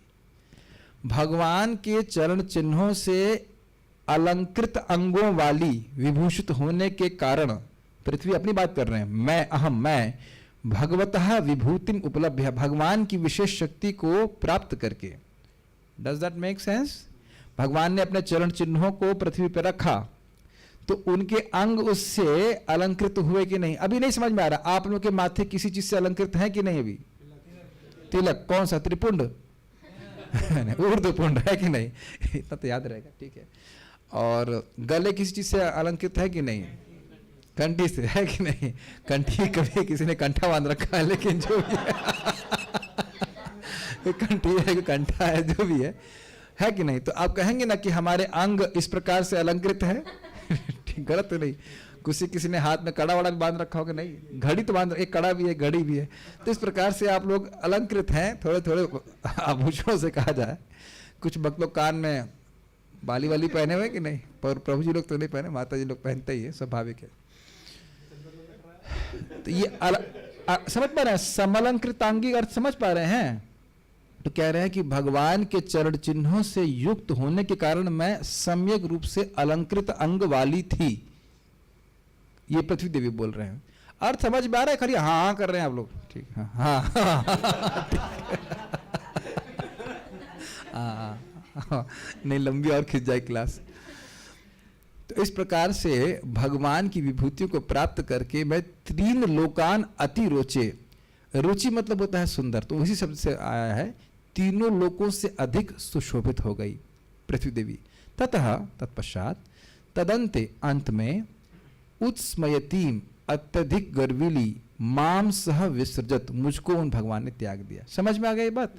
भगवान के चरण चिन्हों से अलंकृत अंगों वाली विभूषित होने के कारण पृथ्वी, अपनी बात कर रहे हैं, मैं अहम, मैं भगवतः विभूतिम उपलब्ध, भगवान की विशेष शक्ति को प्राप्त करके। Does that make sense? भगवान ने अपने चरण चिन्हों को पृथ्वी पर रखा तो उनके अंग उससे अलंकृत हुए कि नहीं? अभी नहीं समझ में आ रहा। आप लोग के माथे किसी चीज से अलंकृत है कि नहीं? अभी तिलक कौन सा? त्रिपुंड ऊर्ध्वपुंड है कि नहीं? इतना तो याद रहेगा, ठीक है। और गले किसी चीज से अलंकृत है कि नहीं? कंठी से है कि नहीं? कंठी कभी किसी ने कंठा बांध रखा है, लेकिन जो भी है कंठी है कि कंठा है, जो भी है कि नहीं? तो आप कहेंगे ना कि हमारे अंग इस प्रकार से अलंकृत है। गलत तो नहीं? किसी ने हाथ में कड़ा वड़ा भी बांध रखा होगा? नहीं, घड़ी तो बांध, एक कड़ा भी है, घड़ी भी है। तो इस प्रकार से आप लोग अलंकृत हैं, थोड़े थोड़े आभूषणों से कहा जाए। कुछ भक्त लोग कान में बाली वाली पहने हुए कि नहीं, पर प्रभु जी लोग तो नहीं पहने, माता जी लोग पहनते ही है, स्वाभाविक है। तो ये समझ पा रहे हैं? समलंकृतांगी अर्थ समझ पा रहे हैं? तो कह रहे हैं कि भगवान के चरण चिन्हों से युक्त होने के कारण मैं सम्यक रूप से अलंकृत अंग वाली थी। ये पृथ्वी देवी बोल रहे हैं। अर्थ समझ में आ रहा है? खाली हाँ हाँ कर रहे हैं आप लोग? ठीक, हाँ हाँ नहीं, लंबी और खिंच जाए क्लास। तो इस प्रकार से भगवान की विभूतियों को प्राप्त करके मैं तीन लोकान अति रोचे, रुचि मतलब होता है सुंदर, तो उसी शब्द से आया है, तीनों लोकों से अधिक सुशोभित हो गई पृथ्वी देवी। ततः तत्पश्चात तदंते, अंत में, उत्स्मयतीम, अत्यधिक गर्विली, माम सह विसर्जत, मुझको उन भगवान ने त्याग दिया। समझ में आ गई बात?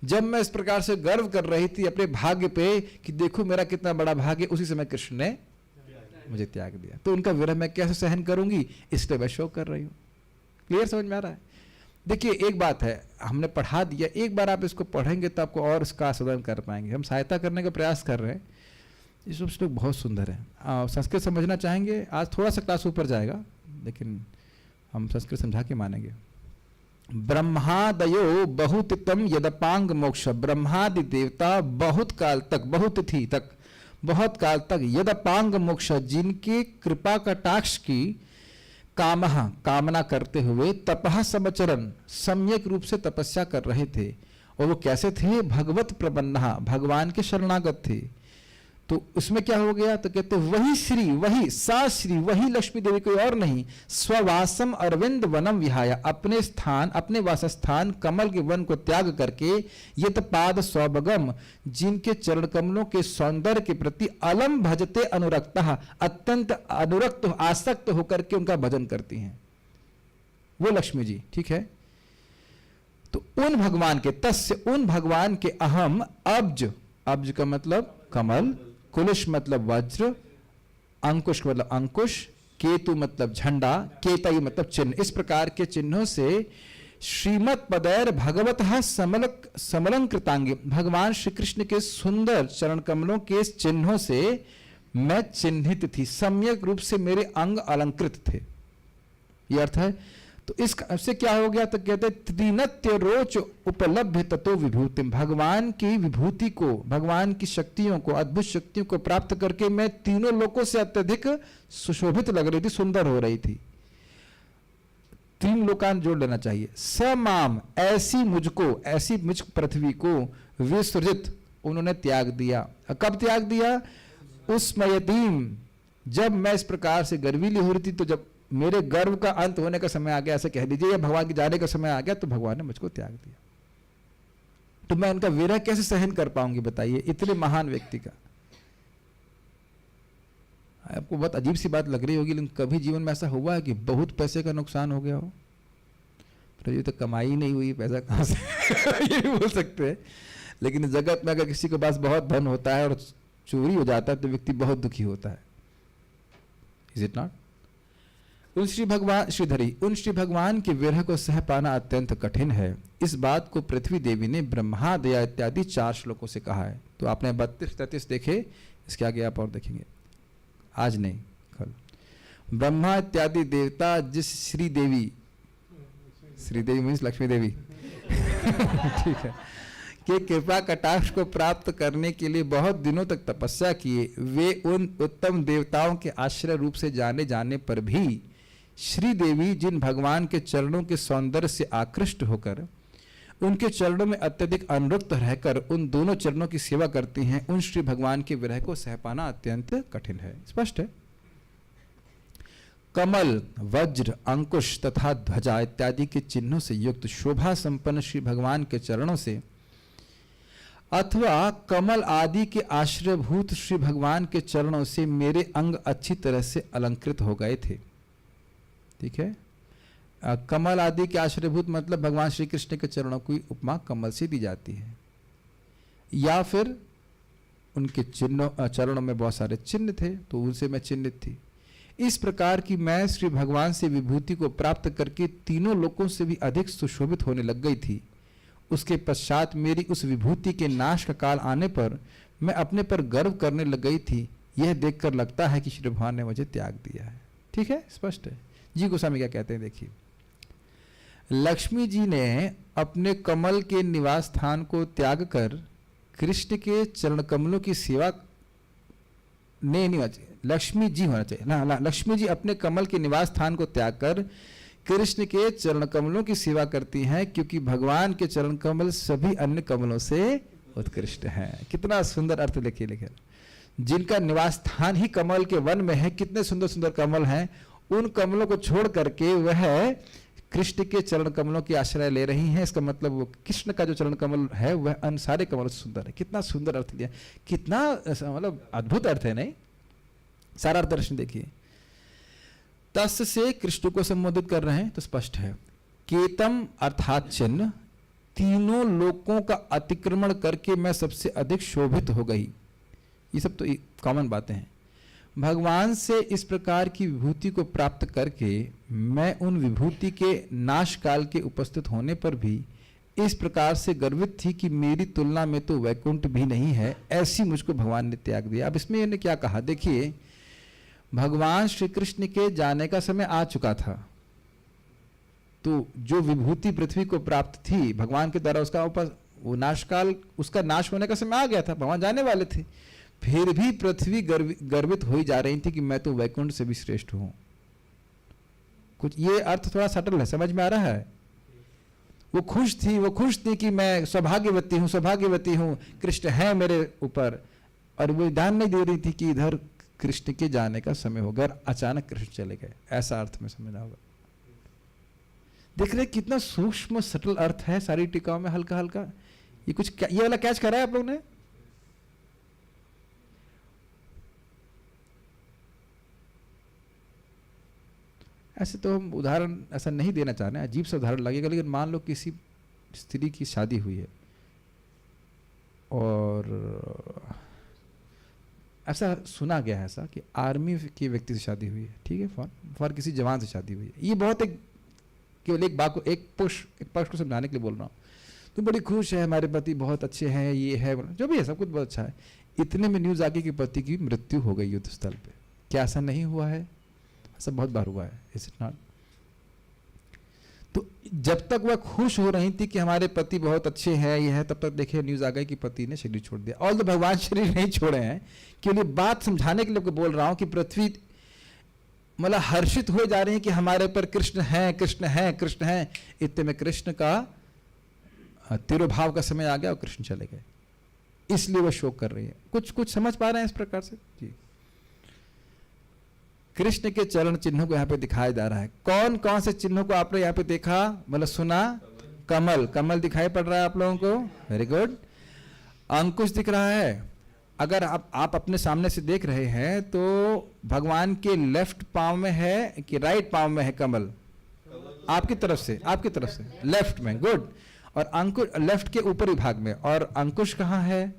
जब मैं इस प्रकार से गर्व कर रही थी अपने भाग्य पे कि देखो मेरा कितना बड़ा भाग्य, उसी समय कृष्ण ने मुझे त्याग दिया। तो उनका विरह मैं कैसे सहन करूंगी, इसलिए मैं शोक कर रही हूं। क्लियर समझ में आ रहा है? देखिए एक बात है, हमने पढ़ा दिया, एक बार आप इसको पढ़ेंगे तो आपको और इसका आस्वादन कर पाएंगे। हम सहायता करने का प्रयास कर रहे हैं, ये सब श्लोक बहुत सुंदर है। संस्कृत समझना चाहेंगे, आज थोड़ा सा क्लास ऊपर जाएगा, लेकिन हम संस्कृत समझा के मानेंगे। ब्रह्मादयो बहुतितम यदपांग मोक्ष, ब्रह्मादि देवता बहुत काल तक, बहुतिथि तक, बहुत काल तक, यदपांग मोक्ष, जिनके कृपा कटाक्ष की कामना करते हुए, तपः समचरन, सम्यक रूप से तपस्या कर रहे थे। और वो कैसे थे? भगवत प्रपन्ना, भगवान के शरणागत थे। तो उसमें क्या हो गया, तो कहते वही श्री, वही सा श्री, वही लक्ष्मी देवी, कोई और नहीं, स्ववासम अरविंद वनम विहाया, अपने स्थान, अपने वासस्थान कमल के वन को त्याग करके, यत पाद सौभगम, जिनके चरण कमलों के सौंदर्य के प्रति अलम भजते अनुरक्ता, अत्यंत अनुरक्त आसक्त होकर के उनका भजन करती हैं, वो लक्ष्मी जी। ठीक है, तो उन भगवान के, तस्य उन भगवान के, अहम अब्ज, अब्ज का मतलब कमल, कुलिश मतलब वज्र, अंकुश मतलब अंकुश, केतु मतलब झंडा, केतई मतलब चिन्ह, इस प्रकार के चिन्हों से श्रीमद पदैर भगवतः समलंकृतांगी, भगवान श्री कृष्ण के सुंदर चरण कमलों के चिन्हों से मैं चिन्हित थी, सम्यक रूप से मेरे अंग अलंकृत थे, यह अर्थ है। तो इससे क्या हो गया, तो कहते त्रिनत्य रोच उपलब्ध ततो विभूति, भगवान की विभूति को, भगवान की शक्तियों को, अद्भुत शक्तियों को प्राप्त करके मैं तीनों लोकों से अत्यधिक सुशोभित लग रही थी, सुंदर हो रही थी। तीन लोकान जोड़ लेना चाहिए। समाम, ऐसी मुझको, ऐसी मुझ पृथ्वी को, विसर्जित, उन्होंने त्याग दिया। कब त्याग दिया, उस्मयतीम, जब मैं इस प्रकार से गर्वीली हो रही थी, तो जब मेरे गर्व का अंत होने का समय आ गया, ऐसे कह दीजिए, या भगवान के जाने का समय आ गया, तो भगवान ने मुझको त्याग दिया। तो मैं उनका विरह कैसे सहन कर पाऊंगी बताइए, इतने महान व्यक्ति का। आपको बहुत अजीब सी बात लग रही होगी, लेकिन कभी जीवन में ऐसा हुआ है कि बहुत पैसे का नुकसान हो गया हो? तो ये तो कमाई नहीं हुई, पैसा कहां से ये भी बोल सकते हैं। लेकिन इस जगत में अगर किसी के पास बहुत धन होता है और चोरी हो जाता है, तो व्यक्ति बहुत दुखी होता है। Is it not? उन श्री भगवान के विरह को सह पाना अत्यंत कठिन है। इस बात को पृथ्वी देवी ने ब्रह्मा, दया इत्यादि 4 श्लोकों से कहा है। तो आपने 32-33 देखे, इसके आगे आप और देखेंगे, आज नहीं कल। ब्रह्मा इत्यादि देवता जिस श्रीदेवी मीन्स लक्ष्मी देवी ठीक है, के कृपा कटाक्ष को प्राप्त करने के लिए बहुत दिनों तक तपस्या किए, वे उन उत्तम देवताओं के आश्रय रूप से जाने जाने पर भी श्री देवी जिन भगवान के चरणों के सौंदर्य से आकृष्ट होकर उनके चरणों में अत्यधिक अनुरक्त रहकर उन दोनों चरणों की सेवा करती हैं, उन श्री भगवान के विरह को सह पाना अत्यंत कठिन है। स्पष्ट है। कमल, वज्र, अंकुश तथा ध्वजा इत्यादि के चिन्हों से युक्त शोभा संपन्न श्री भगवान के चरणों से अथवा कमल आदि के आश्रयभूत श्री भगवान के चरणों से मेरे अंग अच्छी तरह से अलंकृत हो गए थे। ठीक है, कमल आदि के आश्रयभूत मतलब भगवान श्री कृष्ण के चरणों की उपमा कमल से दी जाती है, या फिर उनके चरणों में बहुत सारे चिन्ह थे, तो उनसे मैं चिन्हित थी। इस प्रकार की मैं श्री भगवान से विभूति को प्राप्त करके तीनों लोकों से भी अधिक सुशोभित होने लग गई थी। उसके पश्चात मेरी उस विभूति के नाश का काल आने पर मैं अपने पर गर्व करने लग गई थी। यह देखकर लगता है कि श्री भगवान ने मुझे त्याग दिया है। ठीक है, स्पष्ट है। जी गोस्वामी क्या कहते हैं, देखिए। लक्ष्मी जी ने अपने कमल के निवास स्थान को त्याग कर कृष्ण के चरण कमलों की सेवा नहीं होना चाहिए, लक्ष्मी जी होना चाहिए ना। लक्ष्मी जी अपने कमल के निवास स्थान को त्याग कर कृष्ण के चरण कमलों की सेवा करती हैं, क्योंकि भगवान के चरण कमल सभी अन्य कमलों से उत्कृष्ट हैं। कितना सुंदर अर्थ लिखे लिखे। जिनका निवास स्थान ही कमल के वन में है, कितने सुंदर सुंदर कमल हैं, उन कमलों को छोड़ करके वह कृष्ण के चरण कमलों की आश्रय ले रही हैं। इसका मतलब वो कृष्ण का जो चरण कमल है वह अन्य सारे कमलों से सुंदर है। कितना सुंदर अर्थ दिया, कितना मतलब अद्भुत अर्थ है, नहीं? सारा अर्थ दर्शन देखिए। तस् से कृष्ण को संबोधित कर रहे हैं, तो स्पष्ट है। केतम अर्थात चिन्ह, तीनों लोकों का अतिक्रमण करके मैं सबसे अधिक शोभित हो गई। ये सब तो कॉमन बातें हैं। भगवान से इस प्रकार की विभूति को प्राप्त करके मैं उन विभूति के नाश काल के उपस्थित होने पर भी इस प्रकार से गर्वित थी कि मेरी तुलना में तो वैकुंठ भी नहीं है, ऐसी मुझको भगवान ने त्याग दिया। अब इसमें इन्होंने क्या कहा, देखिए, भगवान श्री कृष्ण के जाने का समय आ चुका था, तो जो विभूति पृथ्वी को प्राप्त थी भगवान के द्वारा, उसका वो नाशकाल, उसका नाश होने का समय आ गया था, भगवान जाने वाले थे। फिर भी पृथ्वी गर्वित हो ही जा रही थी कि मैं तो वैकुंठ से भी श्रेष्ठ हूं। कुछ ये अर्थ थोड़ा सटल है, समझ में आ रहा है? वो खुश थी कि मैं सौभाग्यवती हूं, कृष्ण है मेरे ऊपर, और वो ध्यान नहीं दे रही थी कि इधर कृष्ण के जाने का समय हो गया और अचानक कृष्ण चले गए, ऐसा अर्थ में समझना होगा। देख रहे कितना सूक्ष्म सटल अर्थ है सारी टीकाओं में, हल्का हल्का। ये कुछ ये वाला कैच करा है आप लोगों ने? ऐसे तो हम उदाहरण ऐसा नहीं देना चाह रहे हैं, अजीब सा उदाहरण लगेगा, लेकिन मान लो किसी स्त्री की शादी हुई है और ऐसा सुना गया है ऐसा कि आर्मी के व्यक्ति से शादी हुई है, ठीक है, फॉर किसी जवान से शादी हुई है। ये बहुत एक केवल एक बात को एक पक्ष को समझाने के लिए बोल रहा हूँ। तुम बड़ी खुश है, हमारे पति बहुत अच्छे हैं, ये है, जो भी है सब कुछ बहुत अच्छा है। इतने में न्यूज़ आ गई कि पति की मृत्यु हो गई युद्ध स्थल पे। क्या ऐसा नहीं हुआ है? ऐसा बहुत बार हुआ है, इज इट नॉट? तो जब तक वह खुश हो रही थी कि हमारे पति बहुत अच्छे हैं, ये है, तब तक देखिए न्यूज़ आ गई कि पति ने शरीर छोड़ दिया। और तो भगवान शरीर नहीं छोड़े हैं, केवल बात समझाने के लिए बोल रहा हूं कि पृथ्वी मतलब हर्षित हुए जा रहे हैं कि हमारे पर कृष्ण हैं, कृष्ण हैं, कृष्ण हैं। इतने में कृष्ण का तिरोभाव का समय आ गया और कृष्ण चले गए, इसलिए वह शोक कर रही है। कुछ समझ पा रहे हैं इस प्रकार से जी? कृष्ण के चरण चिन्हों को यहाँ पे दिखाया जा रहा है। कौन कौन से चिन्हों को आपने यहाँ पे देखा, मतलब सुना? कमल, कमल दिखाई पड़ रहा है आप लोगों को, वेरी गुड। अंकुश दिख रहा है। अगर आप अपने सामने से देख रहे हैं तो भगवान के लेफ्ट पांव में है कि राइट पांव में है कमल? आपकी तरफ से लेफ्ट में, गुड। और अंकुश लेफ्ट के ऊपरी भाग में, और अंकुश कहाँ है?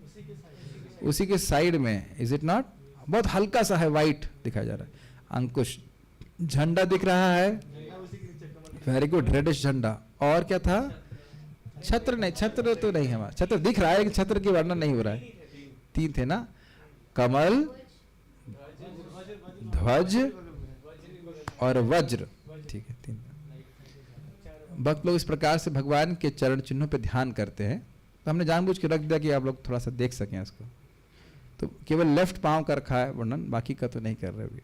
उसी के साइड में, इज इट नॉट? बहुत हल्का सा है, वाइट दिखाया जा रहा है अंकुश। झंडा दिख रहा है, वेरी गुड, रेडिश झंडा। और क्या था? छत्र नहीं, छत्र तो नहीं हमारा, छत्र दिख रहा है लेकिन छत्र की वर्णन नहीं हो रहा है। 3 थे ना, कमल, ध्वज और वज्र, ठीक है 3। भक्त लोग इस प्रकार से भगवान के चरण चिन्हों पे ध्यान करते हैं, तो हमने जानबूझ के रख दिया कि आप लोग थोड़ा सा देख सकें इसको। तो केवल लेफ्ट पांव का रखा है वर्णन, बाकी का तो नहीं कर रहे अभी।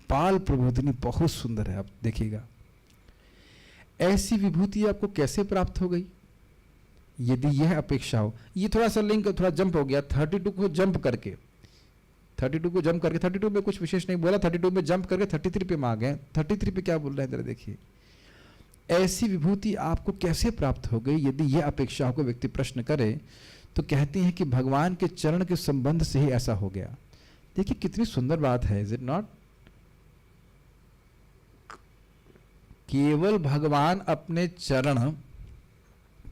पाल प्रबोधिनी बहुत सुंदर है, आप देखिएगा। ऐसी विभूति आपको कैसे प्राप्त हो गई? यदि यह अपेक्षा हो। ये थोड़ा सा लिंक थोड़ा जंप हो गया, 32 को जंप करके 32 में कुछ विशेष नहीं बोला, 32 में जंप करके 33 पे आ गए। 33 पे क्या बोल रहे हैं जरा देखिए। ऐसी विभूति आपको कैसे प्राप्त हो गई यदि यह अपेक्षा हो, व्यक्ति प्रश्न करे तो कहती हैं कि भगवान के चरण के संबंध से ही ऐसा हो गया। देखिए कितनी सुंदर बात है, इज इट नॉट? केवल भगवान अपने चरण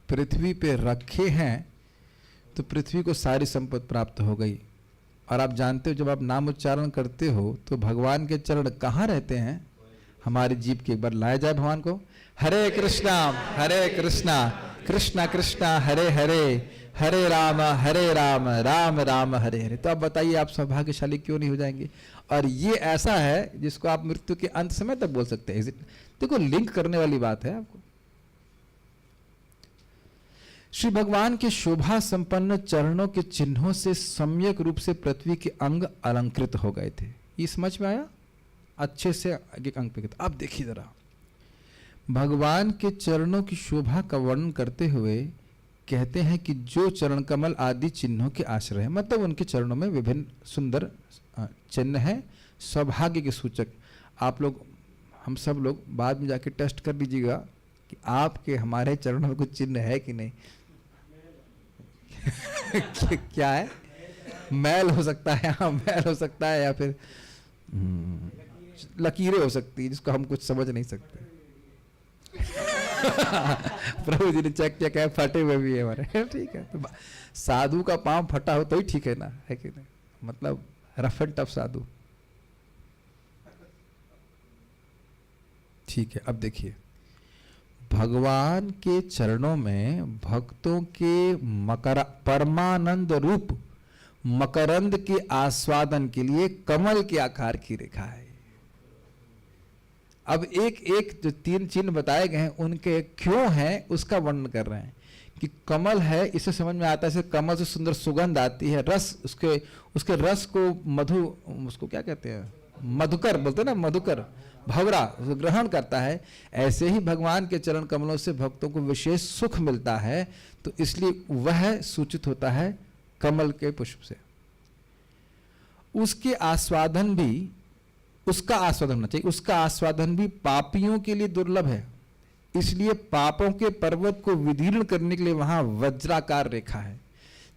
पृथ्वी पे रखे हैं तो पृथ्वी को सारी संपत्ति प्राप्त हो गई। और आप जानते हो जब आप नाम उच्चारण करते हो तो भगवान के चरण कहाँ रहते हैं? हमारी जीभ के। एक बार लाया जाए भगवान को, हरे कृष्णा कृष्णा कृष्णा हरे हरे, हरे राम राम राम हरे हरे। तो आप बताइए आप सौभाग्यशाली क्यों नहीं हो जाएंगे? और ये ऐसा है जिसको आप मृत्यु के अंत समय तक बोल सकते हैं। देखो लिंक करने वाली बात है आपको। श्री भगवान के शोभा संपन्न चरणों के चिन्हों से सम्यक रूप से पृथ्वी के अंग अलंकृत हो गए थे। ये समझ में आया? अच्छे से एक अंग पे। आप देखिए जरा, भगवान के चरणों की शोभा का वर्णन करते हुए कहते हैं कि जो चरण कमल आदि चिन्हों के आश्रय है, मतलब उनके चरणों में विभिन्न सुंदर चिन्ह हैं, सौभाग्य के सूचक। आप लोग, हम सब लोग बाद में जाके टेस्ट कर लीजिएगा कि आपके हमारे चरणों में कुछ चिन्ह है कि नहीं। क्या है? मैल हो सकता है, हाँ मैल हो सकता है, या फिर लकीरें हो सकती है जिसको हम कुछ समझ नहीं सकते। प्रभु जी ने चेक किया, क्या फटे हुए भी है हमारे। ठीक है, तो साधु का पांव फटा हो तो ही ठीक है ना, है कि नहीं? मतलब रफ एंड टफ साधु। ठीक है, अब देखिए भगवान के चरणों में भक्तों के परमानंद रूप मकरंद के आस्वादन के लिए कमल के आकार की रेखा है। अब एक एक जो 3 चिन्ह बताए गए हैं उनके क्यों हैं उसका वर्णन कर रहे हैं कि कमल है, इसे समझ में आता है, कमल से सुंदर सुगंध आती है, रस उसके रस को मधु, उसको क्या कहते हैं, मधुकर बोलते हैं ना, मधुकर भवरा ग्रहण करता है। ऐसे ही भगवान के चरण कमलों से भक्तों को विशेष सुख मिलता है, तो इसलिए वह सूचित होता है कमल के पुष्प से। उसके आस्वादन भी, उसका आस्वादन होना चाहिए, उसका आस्वादन भी पापियों के लिए दुर्लभ है। इसलिए पापों के पर्वत को विदीर्ण करने के लिए वहां वज्राकार रेखा है।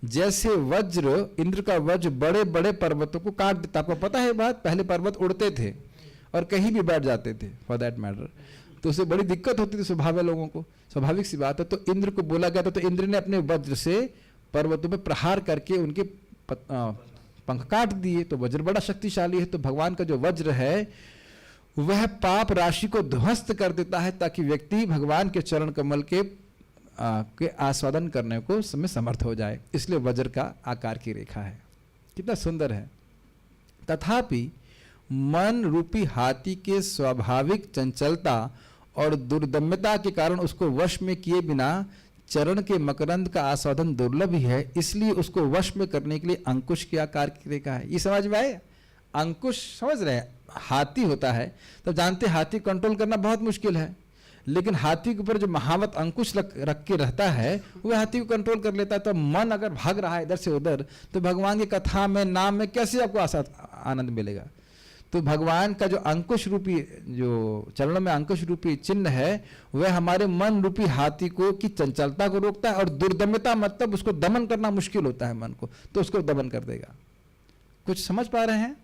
जैसे वज्र, इंद्र का वज्र बड़े बड़े पर्वतों को काट देता। आपको पता है बात, पहले पर्वत उड़ते थे और कहीं भी बैठ जाते थे फॉर दैट मैटर, तो उससे बड़ी दिक्कत होती थी स्वभाव लोगों को, स्वाभाविक सी बात है। तो इंद्र को बोला गया था, तो इंद्र ने अपने वज्र से पर्वतों में प्रहार करके उनके पंख काट दिए। तो वज्र बड़ा शक्तिशाली है। तो भगवान का जो वज्र है वह पाप राशि को ध्वस्त कर देता है, ताकि व्यक्ति भगवान के चरण कमल के आस्वादन करने को में समर्थ हो जाए। इसलिए वज्र का आकार की रेखा है। कितना सुंदर है। तथापि मन रूपी हाथी के स्वाभाविक चंचलता और दुर्दम्यता के कारण उसको वश में किए बिना चरण के मकरंद का आस्वादन दुर्लभ ही है। इसलिए उसको वश में करने के लिए अंकुश के आकार की रेखा है। ये समझ में आए? अंकुश समझ रहे हैं? हाथी होता है तो जानते हाथी कंट्रोल करना बहुत मुश्किल है, लेकिन हाथी के ऊपर जो महावत अंकुश रख के रहता है वह हाथी को कंट्रोल कर लेता है। तो मन अगर भाग रहा है इधर से उधर, तो भगवान की कथा में, नाम में कैसे आपको आनंद मिलेगा? तो भगवान का जो अंकुश रूपी, जो चरणों में अंकुश रूपी चिन्ह है, वह हमारे मन रूपी हाथी को की चंचलता को रोकता है। और दुर्दम्यता मतलब उसको दमन करना मुश्किल होता है मन को, तो उसको दमन कर देगा। कुछ समझ पा रहे हैं?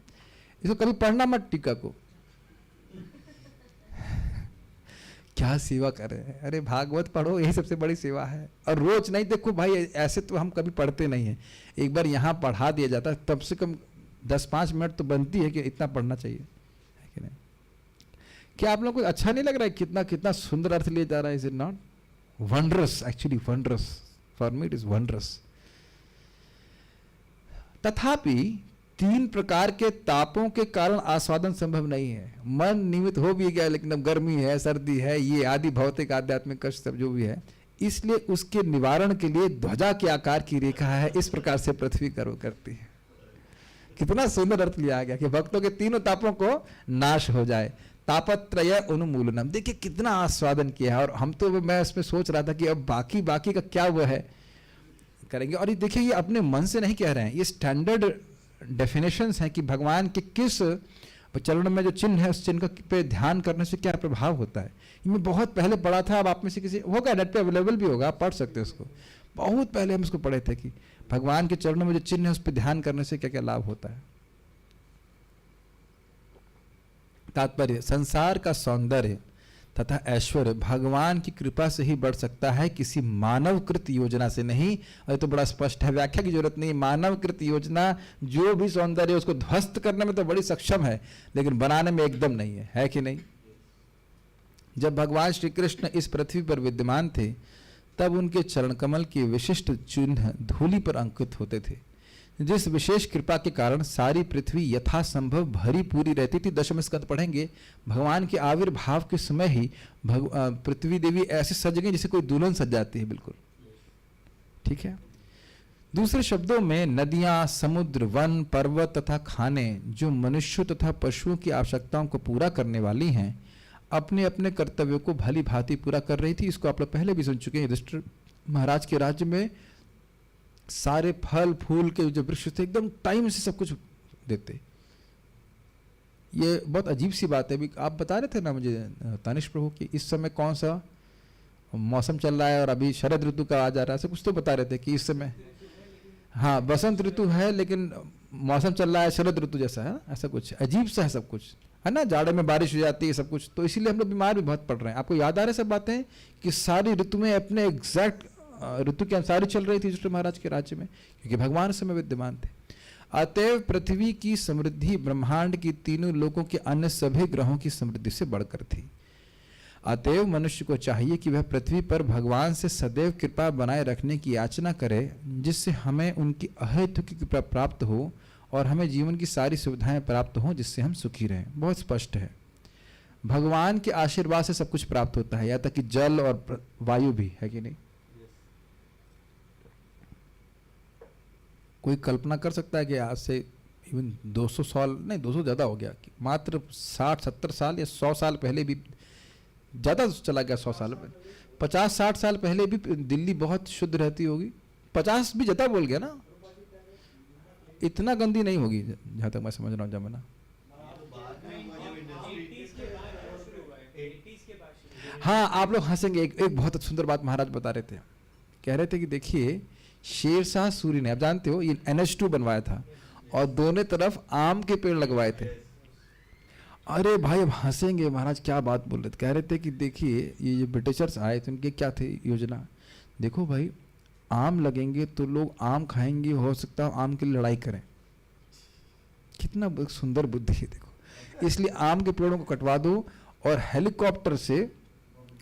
इसको कभी पढ़ना मत टीका को। क्या सेवा कर रहे हैं? अरे भागवत पढ़ो, यही सबसे बड़ी सेवा है। और रोज नहीं देखो भाई, ऐसे तो हम कभी पढ़ते नहीं हैं। एक बार यहाँ पढ़ा दिया जाता है, तब से कम 10-5 मिनट तो बनती है कि इतना पढ़ना चाहिए, है कि नहीं? क्या आप लोगों को अच्छा नहीं लग रहा है? कितना कितना सुंदर अर्थ लिया जा रहा है। Is it not wondrous? Actually wondrous, for me it is wondrous. तथापि 3 प्रकार के तापों के कारण आस्वादन संभव नहीं है। मन निमित्त हो भी गया, लेकिन अब गर्मी है, सर्दी है, ये आदि भौतिक आध्यात्मिक कष्ट सब जो भी है, इसलिए उसके निवारण के लिए ध्वजा के आकार की रेखा है। इस प्रकार से पृथ्वी कर्म करती है। कितना सुंदर अर्थ लिया गया कि भक्तों के तीनों तापों को नाश हो जाए। तापत्रय उन्मूलनम, देखिए कितना आस्वादन किया है। और हम तो, मैं इसमें सोच रहा था कि अब बाकी का क्या वो है करेंगे। और ये देखिए, ये अपने मन से नहीं कह रहे हैं, ये स्टैंडर्ड डेफिनेशंस हैं कि भगवान के किस चरणों में जो चिन्ह है, उस चिन्ह पे ध्यान करने से क्या प्रभाव होता है। ये मैं बहुत पहले पढ़ा था। अब आप में से किसी होगा, नेट पे अवेलेबल भी होगा, आप पढ़ सकते हैं उसको। बहुत पहले हम उसको पढ़े थे कि भगवान के चरणों में जो चिन्ह है उस पर ध्यान करने से क्या क्या लाभ होता है। तात्पर्य, संसार का सौंदर्य तथा ऐश्वर्य भगवान की कृपा से ही बढ़ सकता है, किसी मानवकृत योजना से नहीं। और तो बड़ा स्पष्ट है, व्याख्या की जरूरत नहीं। मानवकृत योजना जो भी सौंदर्य उसको ध्वस्त करने में तो बड़ी सक्षम है, लेकिन बनाने में एकदम नहीं है कि नहीं? जब भगवान श्री कृष्ण इस पृथ्वी पर विद्यमान थे, तब उनके चरण कमल के विशिष्ट चिन्ह धूलि पर अंकित होते थे, जिस विशेष कृपा के कारण सारी पृथ्वी यथासंभव भरी पूरी रहती थी। दशम स्कंद पढ़ेंगे, भगवान के आविर्भाव के समय ही पृथ्वी देवी ऐसे सज गई जैसे कोई दुल्हन सज जाती है, बिल्कुल। ठीक है। दूसरे शब्दों में, नदियां, समुद्र, वन, पर्वत तथा खाने जो मनुष्यों तथा पशुओं की आवश्यकताओं को पूरा करने वाली हैं, अपने अपने कर्तव्यों को भली भांति पूरा कर रही थी। इसको आप लोग पहले भी सुन चुके हैं। युधिष्ठिर महाराज के राज्य में सारे फल फूल के जो वृक्ष थे एकदम टाइम से सब कुछ देते। ये बहुत अजीब सी बात है। अभी आप बता रहे थे ना मुझे तनिष्क प्रभु कि इस समय कौन सा मौसम चल रहा है और अभी शरद ऋतु का आ जा रहा है, ऐसा कुछ तो बता रहे थे कि इस समय, हाँ बसंत ऋतु है लेकिन मौसम चल रहा है शरद ऋतु जैसा है, ऐसा कुछ अजीब सा है सब कुछ, है ना। जाड़े में बारिश हो जाती है सब कुछ, तो इसीलिए हम लोग बीमार भी बहुत पड़ रहे हैं। आपको याद आ रहा है सब बातें कि सारी ऋतु में अपने एग्जैक्ट ऋतु के अनुसार ही चल रही थी युधिष्ठिर महाराज के राज्य में, क्योंकि भगवान उस समय विद्यमान थे। अतएव पृथ्वी की समृद्धि ब्रह्मांड की तीनों लोकों के अन्य सभी ग्रहों की समृद्धि से बढ़कर थी। अतएव मनुष्य को चाहिए कि वह पृथ्वी पर भगवान से सदैव कृपा बनाए रखने की याचना करे, जिससे हमें उनकी अहेतुक कृपा प्राप्त हो और हमें जीवन की सारी सुविधाएं प्राप्त हों, जिससे हम सुखी रहें। बहुत स्पष्ट है, भगवान के आशीर्वाद से सब कुछ प्राप्त होता है, यहाँ तक कि जल और वायु भी, है कि नहीं। कोई कल्पना कर सकता है कि आज से इवन 200 साल नहीं, 200 ज़्यादा हो गया, कि मात्र 60-70 साल या 100 साल पहले भी, ज़्यादा चला गया 100 साल पहले, 50-60 साल पहले भी दिल्ली बहुत शुद्ध रहती होगी। 50 भी ज़्यादा बोल गया ना, इतना गंदी नहीं होगी जहाँ तक मैं समझ रहा हूँ जमाना। हाँ, आप लोग हंसेंगे। एक बहुत सुंदर बात महाराज बता रहे थे, कह रहे थे कि देखिए शेरशाह सूरी ने, आप जानते हो, ये NH2 बनवाया था और दोनों तरफ आम के पेड़ लगवाए थे। अरे भाई अब हंसेंगे महाराज, क्या बात बोल रहे थे, कह रहे थे कि देखिए ये जो ब्रिटिशर्स आए थे उनके क्या थे योजना, देखो भाई आम लगेंगे तो लोग आम खाएंगे, हो सकता है आम के लिए लड़ाई करें। कितना सुंदर बुद्धि है देखो। इसलिए आम के पेड़ों को कटवा दो और हेलीकॉप्टर से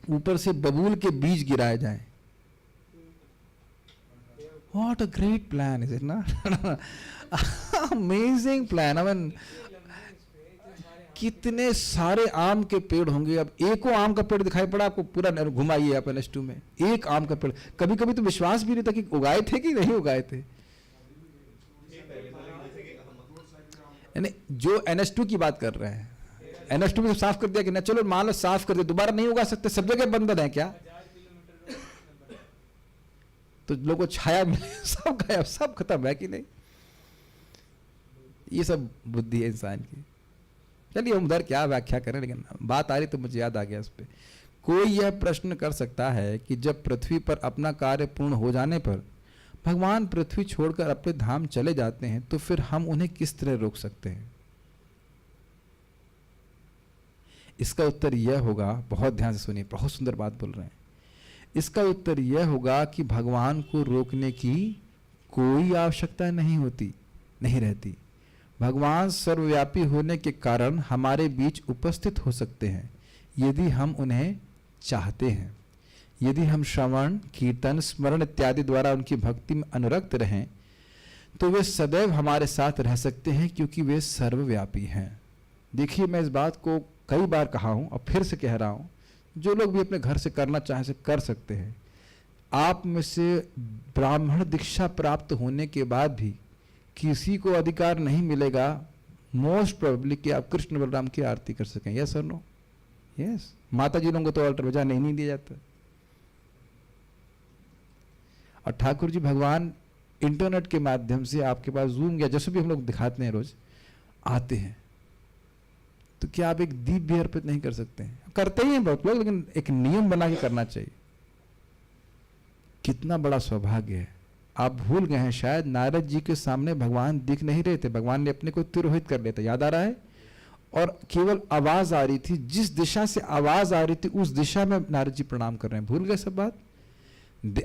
ऊपर से बबूल के बीज गिराए जाएं। What a great plan, is it not? Amazing plan. I mean, कितने सारे आम के पेड़ होंगे। अब एको आम का पेड़ दिखाई पड़ा आपको, पूरा घुमाइए आप NH2 में, एक आम का पेड़। कभी कभी तो विश्वास भी नहीं था कि उगाए थे कि नहीं उगाए थे। यानी जो NH2 की बात कर रहे हैं, NH2 में साफ कर दिया कि ना, चलो मान लो साफ कर दिया, दोबारा नहीं उगा सकते, सब जगह बंधन है क्या? तो लोगों को छाया मिले, सब गायब, सब खत्म है कि नहीं? ये सब बुद्धि है इंसान की। चलिए हम उधर क्या व्याख्या करें, लेकिन बात आ रही तो मुझे याद आ गया इस पे। कोई यह प्रश्न कर सकता है कि जब पृथ्वी पर अपना कार्य पूर्ण हो जाने पर भगवान पृथ्वी छोड़कर अपने धाम चले जाते हैं, तो फिर हम उन्हें किस तरह रोक सकते हैं? इसका उत्तर यह होगा, बहुत ध्यान से सुनिए, बहुत सुंदर बात बोल रहे हैं। इसका उत्तर यह होगा कि भगवान को रोकने की कोई आवश्यकता नहीं रहती। भगवान सर्वव्यापी होने के कारण हमारे बीच उपस्थित हो सकते हैं यदि हम उन्हें चाहते हैं। यदि हम श्रवण, कीर्तन, स्मरण इत्यादि द्वारा उनकी भक्ति में अनुरक्त रहें तो वे सदैव हमारे साथ रह सकते हैं, क्योंकि वे सर्वव्यापी हैं। देखिए मैं इस बात को कई बार कहा हूं और फिर से कह रहा हूं, जो लोग भी अपने घर से करना चाहें से कर सकते हैं। आप में से ब्राह्मण दीक्षा प्राप्त होने के बाद भी किसी को अधिकार नहीं मिलेगा मोस्ट प्रोबेबली कि आप कृष्ण बलराम की आरती कर सकें। यस और नो? यस। माता जी लोगों को तो ऑल्टर बजा नहीं दिया जाता। और ठाकुर जी भगवान इंटरनेट के माध्यम से आपके पास जूम या जैसे भी हम लोग दिखाते हैं रोज आते हैं, तो क्या आप एक दीप भी अर्पित नहीं कर सकते हैं? करते ही हैं बहुत लोग, लेकिन एक नियम बना के करना चाहिए। कितना बड़ा सौभाग्य है। आप भूल गए हैं शायद, नारद जी के सामने भगवान दिख नहीं रहे थे, भगवान ने अपने को तिरोहित कर लिया था, याद आ रहा है? और केवल आवाज आ रही थी, जिस दिशा से आवाज आ रही थी उस दिशा में नारद जी प्रणाम कर रहे हैं। भूल गए सब बात?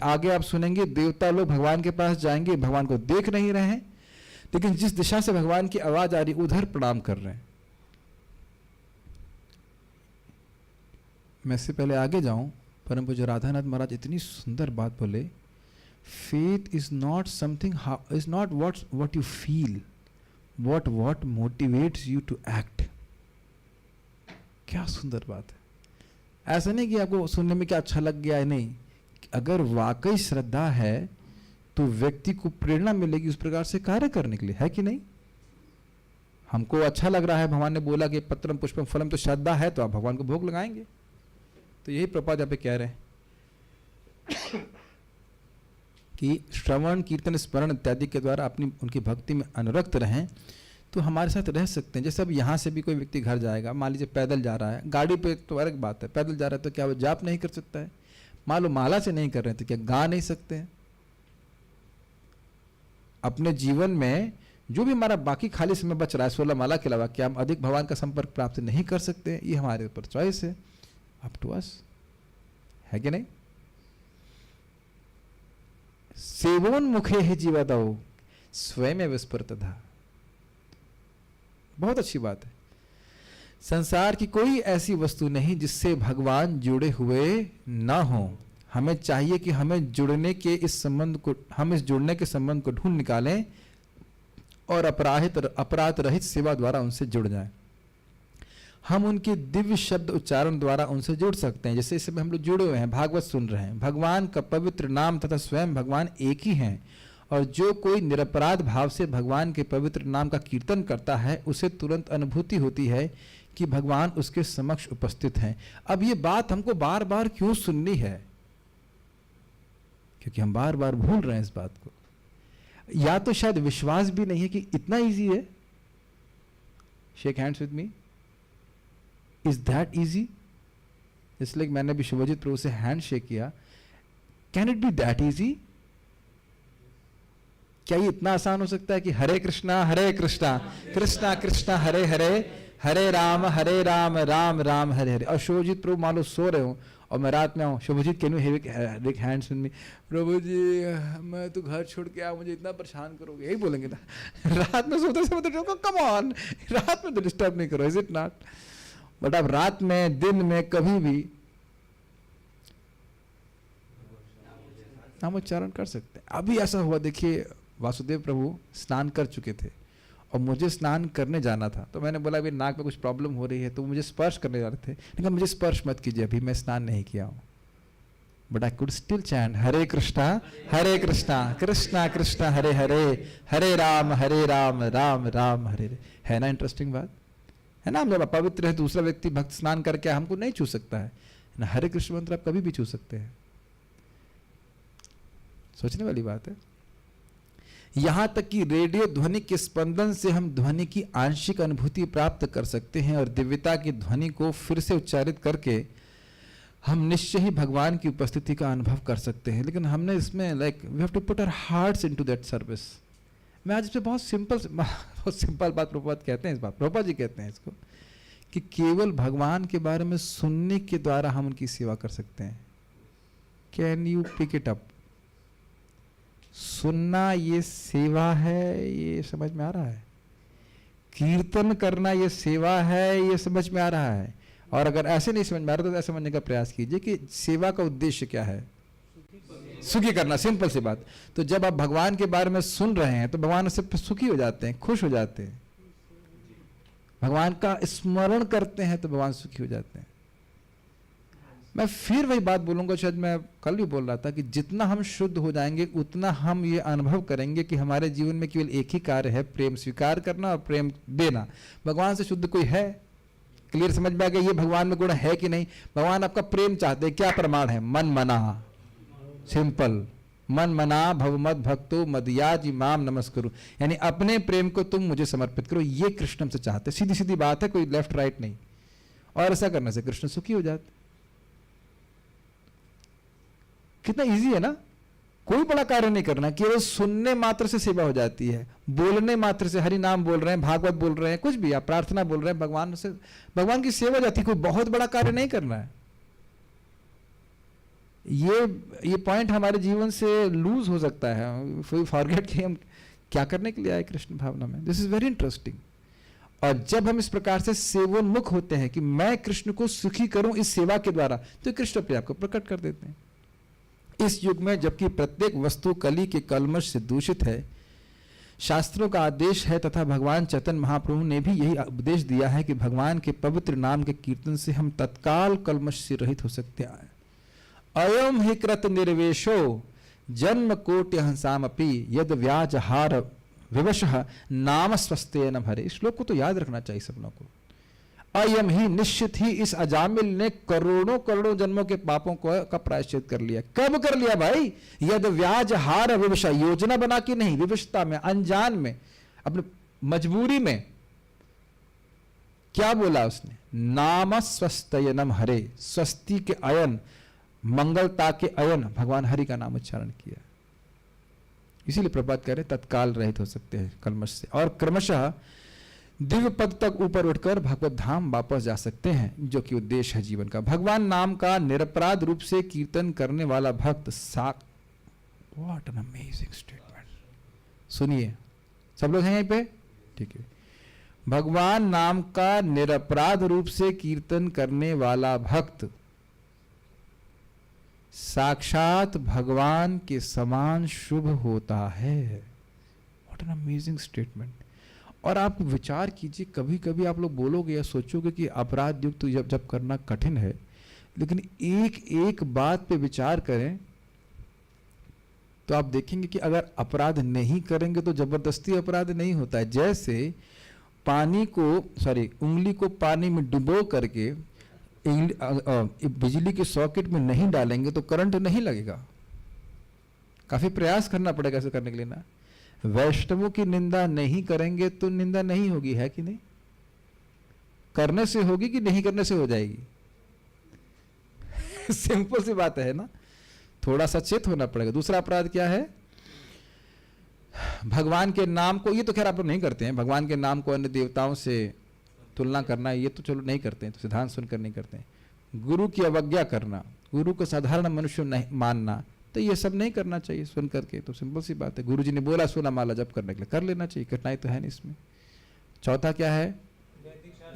आगे आप सुनेंगे देवता लोग भगवान के पास जाएंगे, भगवान को देख नहीं रहे हैं, लेकिन जिस दिशा से भगवान की आवाज आ रही उधर प्रणाम कर रहे हैं। मैं इससे पहले आगे जाऊं, परम पूज्य राधानाथ महाराज इतनी सुंदर बात बोले, faith is not something, is not what you feel, what motivates you to act. क्या सुंदर बात है। ऐसा नहीं कि आपको सुनने में क्या अच्छा लग गया है, नहीं, अगर वाकई श्रद्धा है तो व्यक्ति को प्रेरणा मिलेगी उस प्रकार से कार्य करने के लिए, है कि नहीं? हमको अच्छा लग रहा है, भगवान ने बोला कि पत्रम पुष्पम फलम, तो श्रद्धा है तो आप भगवान को भोग लगाएंगे। तो यही प्रपाद यहाँ पे कह रहे हैं कि श्रवण, कीर्तन, स्मरण इत्यादि के द्वारा अपनी उनकी भक्ति में अनुरक्त रहें तो हमारे साथ रह सकते हैं। जैसे अब यहाँ से भी कोई व्यक्ति घर जाएगा, मान लीजिए पैदल जा रहा है, गाड़ी पे तो अलग बात है, पैदल जा रहा है तो क्या वो जाप नहीं कर सकता है? मान लो माला से नहीं कर रहे तो क्या गा नहीं सकते हैं? अपने जीवन में जो भी हमारा बाकी खाली समय बच रहा है 16 माला के अलावा, क्या हम अधिक भगवान का संपर्क प्राप्त नहीं कर सकते? ये हमारे ऊपर चॉइस है, अप टू अस, है कि नहीं? सेवोन्मुखे ही जीवदौ स्वयं विस्फुरतधा। बहुत अच्छी बात है। संसार की कोई ऐसी वस्तु नहीं जिससे भगवान जुड़े हुए ना हो। हमें चाहिए कि हमें जुड़ने के इस जुड़ने के संबंध को ढूंढ निकालें और अपराध रहित सेवा द्वारा उनसे जुड़ जाएं। हम उनके दिव्य शब्द उच्चारण द्वारा उनसे जुड़ सकते हैं। जैसे इस समय हम लोग जुड़े हुए हैं, भागवत सुन रहे हैं, भगवान का पवित्र नाम तथा स्वयं भगवान एक ही हैं, और जो कोई निरपराध भाव से भगवान के पवित्र नाम का कीर्तन करता है उसे तुरंत अनुभूति होती है कि भगवान उसके समक्ष उपस्थित हैं। अब ये बात हमको बार बार क्यों सुननी है? क्योंकि हम बार बार भूल रहे हैं इस बात को। या तो शायद विश्वास भी नहीं है कि इतना इजी है. Shake hands with me. Is that easy? इसलिए मैंने भी शुभजीत प्रभु से हैंड शेक किया. Can it be that easy? क्या ये इतना आसान हो सकता है कि हरे कृष्णा कृष्णा कृष्णा हरे हरे, हरे राम राम राम हरे हरे. और शुभजीत प्रभु मान लो सो रहे हो और मैं रात में आऊँ, Shubhajit can you have hands with me? Prabhu ji मैं तो घर छोड़ के आया, मुझे इतना परेशान करोगे, यही बोलेंगे ना. रात में सोते समय तो कम ऑन, रात में तो डिस्टर्ब नहीं करो. Is it not? बट आप रात में दिन में कभी भी नामोच्चारण कर सकते हैं. अभी ऐसा हुआ, देखिए वासुदेव प्रभु स्नान कर चुके थे और मुझे स्नान करने जाना था. तो मैंने बोला अभी नाक में कुछ प्रॉब्लम हो रही है, तो मुझे स्पर्श करने जा रहे थे. लेकिन मुझे स्पर्श मत कीजिए, अभी मैं स्नान नहीं किया हूँ. But I could still chant Hare Krishna Krishna Krishna Hare Hare, Hare Ram Ram Ram Hare Hare. है ना इंटरेस्टिंग बात? है ना? हम जब अपवित्र है, दूसरा व्यक्ति भक्त स्नान करके हमको नहीं छू सकता है ना. हरे कृष्ण मंत्र आप कभी भी छू सकते हैं. सोचने वाली बात है. यहां तक कि रेडियो ध्वनि के स्पंदन से हम ध्वनि की आंशिक अनुभूति प्राप्त कर सकते हैं और दिव्यता की ध्वनि को फिर से उच्चारित करके हम निश्चय ही भगवान की उपस्थिति का अनुभव कर सकते हैं. लेकिन हमने इसमें we have to put our hearts into that service. मैं आज इस पे बहुत सिंपल बात प्रभुपाद कहते हैं, इस बात प्रभुपाद जी कहते हैं इसको, कि केवल भगवान के बारे में सुनने के द्वारा हम उनकी सेवा कर सकते हैं. Can you pick it up? सुनना ये सेवा है, ये समझ में आ रहा है? कीर्तन करना ये सेवा है, ये समझ में आ रहा है? और अगर ऐसे नहीं समझ में आ रहा तो ऐसा समझने का प्रयास कीजिए कि सेवा का उद्देश्य क्या है. सुखी करना, सिंपल सी बात. तो जब आप भगवान के बारे में सुन रहे हैं तो भगवान उससे सुखी हो जाते हैं, खुश हो जाते हैं. भगवान का स्मरण करते हैं तो भगवान सुखी हो जाते हैं. मैं फिर वही बात बोलूंगा, शायद मैं कल भी बोल रहा था, कि जितना हम शुद्ध हो जाएंगे उतना हम ये अनुभव करेंगे कि हमारे जीवन में केवल एक ही कार्य है, प्रेम स्वीकार करना और प्रेम देना. भगवान से शुद्ध कोई है? क्लियर समझ में आ गया ये भगवान में गुण है कि नहीं? भगवान आपका प्रेम चाहते हैं. क्या प्रमाण है? मन मना. सिंपल. मन मना भवमद भक्तो मदयाज इमाम नमस्करो. यानी अपने प्रेम को तुम मुझे समर्पित करो. ये कृष्ण हमसे चाहते. सीधी सीधी बात है, कोई लेफ्ट राइट नहीं. और ऐसा करने से कृष्ण सुखी हो जाते. कितना इजी है ना? कोई बड़ा कार्य नहीं करना, केवल सुनने मात्र से सेवा हो जाती है. बोलने मात्र से, हरि नाम बोल रहे हैं, भागवत बोल रहे हैं, कुछ भी आप प्रार्थना बोल रहे हैं, भगवान की सेवा हो जाती है. कोई बहुत बड़ा कार्य नहीं करना है. ये पॉइंट हमारे जीवन से लूज हो सकता है. फॉरगेट कि हम क्या करने के लिए आए कृष्ण भावना में. This is very interesting. और जब हम इस प्रकार से सेवोन्मुख होते हैं कि मैं कृष्ण को सुखी करूं इस सेवा के द्वारा, तो कृष्ण अपने आप को प्रकट कर देते हैं. इस युग में जबकि प्रत्येक वस्तु कली के कलमश से दूषित है, शास्त्रों का आदेश है तथा भगवान चैतन्य महाप्रभु ने भी यही उपदेश दिया है कि भगवान के पवित्र नाम के कीर्तन से हम तत्काल कलमश से रहित हो सकते हैं. अयम हि कृत निर्वेशो जन्म कोटि हंसामपि यद व्याजहार विवशः नाम स्वस्तेन भरे. इस श्लोक को तो याद रखना चाहिए सब लोगों को. अयम ही, निश्चित ही इस अजामिल ने करोड़ों करोड़ों जन्मों के पापों को का प्रायश्चित कर लिया. कब कर लिया भाई? यद व्याज हार विवशा. योजना बना के नहीं, विवशता में, अनजान में, अपने मजबूरी में. क्या बोला उसने? नाम स्वस्तयनम हरे. स्वस्ति के अयन, मंगलता के अयन, भगवान हरि का नाम उच्चारण किया. इसीलिए प्रभात कह रहे तत्काल रहित हो सकते हैं कलमश से और क्रमशः दिव्य पद तक ऊपर उठकर भगवत धाम वापस जा सकते हैं, जो कि उद्देश्य है जीवन का. भगवान नाम का निरपराध रूप से कीर्तन करने वाला भक्त व्हाट एन अमेजिंग स्टेटमेंट. सुनिए, सब लोग हैं यहीं पे? ठीक है. भगवान नाम का निरपराध रूप से कीर्तन करने वाला भक्त साक्षात भगवान के समान शुभ होता है. What an amazing statement. और आप विचार कीजिए, कभी कभी आप लोग बोलोगे या सोचोगे कि अपराध युक्त जब करना कठिन है, लेकिन एक एक बात पे विचार करें तो आप देखेंगे कि अगर अपराध नहीं करेंगे तो जबरदस्ती अपराध नहीं होता है. जैसे उंगली को पानी में डुबो करके बिजली के सॉकेट में नहीं डालेंगे तो करंट नहीं लगेगा. काफी प्रयास करना पड़ेगा ऐसे करने के लिए ना. वैष्णवों की निंदा नहीं करेंगे तो निंदा नहीं होगी, है कि नहीं? करने से होगी कि नहीं करने से हो जाएगी? सिंपल सी बात है ना, थोड़ा सचेत होना पड़ेगा। दूसरा अपराध क्या है? भगवान के नाम को, ये तो खैर आप लोग नहीं करते हैं, भगवान के नाम को अन्य देवताओं से तुलना करना, ये तो चलो नहीं करते हैं, तो सिद्धांत सुनकर नहीं करते हैं। गुरु की अवज्ञा करना, गुरु को साधारण मनुष्य नहीं मानना, तो ये सब नहीं करना चाहिए सुन करके। तो सिंपल सी बात है, गुरु जी ने बोला सोना माला जप करने के लिए, कर लेना चाहिए, कठिनाई तो है नहीं इसमें। चौथा क्या है?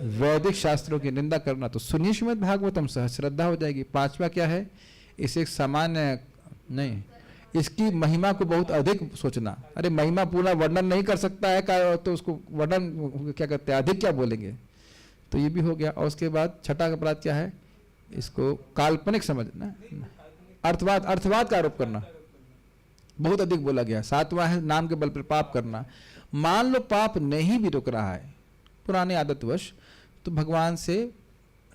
वैदिक शास्त्रों की निंदा करना, तो सुनिए श्रीमद् भागवतम, सहज श्रद्धा हो जाएगी। पांचवा क्या है? इसे सामान्य नहीं, इसकी महिमा को बहुत अधिक सोचना। अरे महिमा पूरा वर्णन नहीं कर सकता है का, तो उसको वर्णन क्या कहते हैं, अधिक क्या बोलेंगे? तो ये भी हो गया। और उसके बाद छठा अपराध क्या है? इसको काल्पनिक समझना, अर्थवाद का आरोप करना, बहुत अधिक बोला गया। सातवां है नाम के बल पर पाप करना। मान लो पाप नहीं भी रुक रहा है पुराने आदतवश, तो भगवान से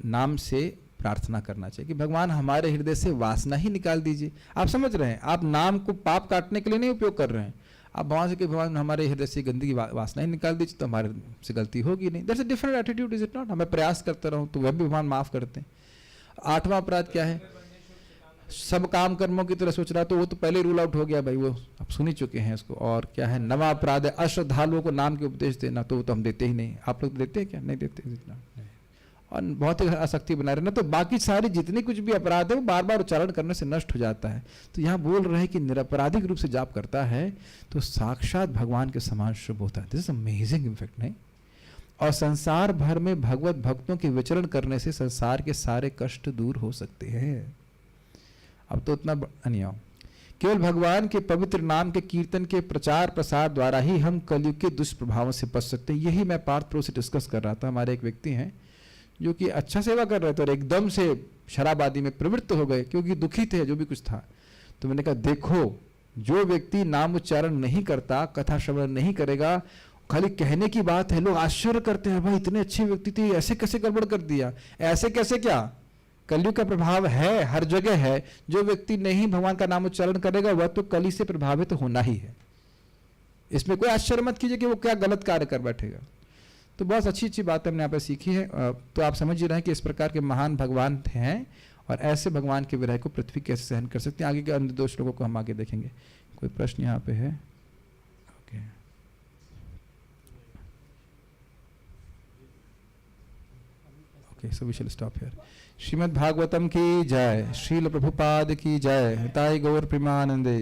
नाम से प्रार्थना करना चाहिए कि भगवान हमारे हृदय से वासना ही निकाल दीजिए। आप समझ रहे हैं, आप नाम को पाप काटने के लिए नहीं उपयोग कर रहे हैं, आप भगवान से कि भगवान हमारे हृदय से गंदगी वासना ही निकाल दीजिए, तो हमारे से गलती होगी नहीं। That's a different attitude, is it not? हमें प्रयास करते रहूं तो वह भी भगवान माफ करते हैं। आठवां अपराध क्या है? सब काम कर्मों की तरह सोच रहा, तो वो तो पहले रूल आउट हो गया भाई, वो आप सुन ही चुके हैं इसको। और क्या है? नवा अपराध है अश्रद्धालुओं को नाम के उपदेश देना, तो वो तो हम देते ही नहीं। आप लोग देते हैं क्या? नहीं देते जितना, और बहुत ही आसक्ति बना रहे ना, तो बाकी सारी जितने कुछ भी अपराध है वो बार बार उच्चारण करने से नष्ट हो जाता है। तो यहाँ बोल रहे हैं कि निरपराधिक रूप से जाप करता है तो साक्षात भगवान के समान शुभ होता है। दिस इज अमेजिंग इम्फेक्ट, नहीं? और संसार भर में भगवत भक्तों के विचरण करने से संसार के सारे कष्ट दूर हो सकते हैं। अब तो उतना नहीं हो, केवल भगवान के पवित्र नाम के कीर्तन के प्रचार प्रसार द्वारा ही हम कलयुग के दुष्प्रभावों से बच सकते हैं। यही मैं पार्थ प्रो से डिस्कस कर रहा था। हमारे एक व्यक्ति हैं जो कि अच्छा सेवा कर रहे थे और एकदम से शराब आदि में प्रवृत्त हो गए, क्योंकि दुखी थे, जो भी कुछ था। तो मैंने कहा देखो, जो व्यक्ति नाम उच्चारण नहीं करता, कथा श्रवण नहीं करेगा, खाली कहने की बात है, लोग आश्चर्य करते हैं, भाई इतने अच्छे व्यक्ति थे, ऐसे कैसे गड़बड़ कर दिया? ऐसे कैसे क्या? कलयुग का प्रभाव है, हर जगह है। जो व्यक्ति नहीं भगवान का नाम उच्चारण करेगा वह तो कली से प्रभावित होना ही है। इसमें कोई आश्चर्य मत कीजिए कि वो क्या गलत कार्य कर बैठेगा। तो बहुत अच्छी अच्छी बातें हमने यहाँ पर सीखी है। तो आप समझ ही रहे हैं कि इस प्रकार के महान भगवान हैं, और ऐसे भगवान के विरह को पृथ्वी कैसे सहन कर सकते हैं। आगे के अन्य दो श्लोकों को हम आगे देखेंगे। कोई प्रश्न यहाँ पे है? Okay, so we shall stop here. Shrimad Bhagavatam की जय, श्रील प्रभुपाद की जय, ताई गौर प्रेमानंदे।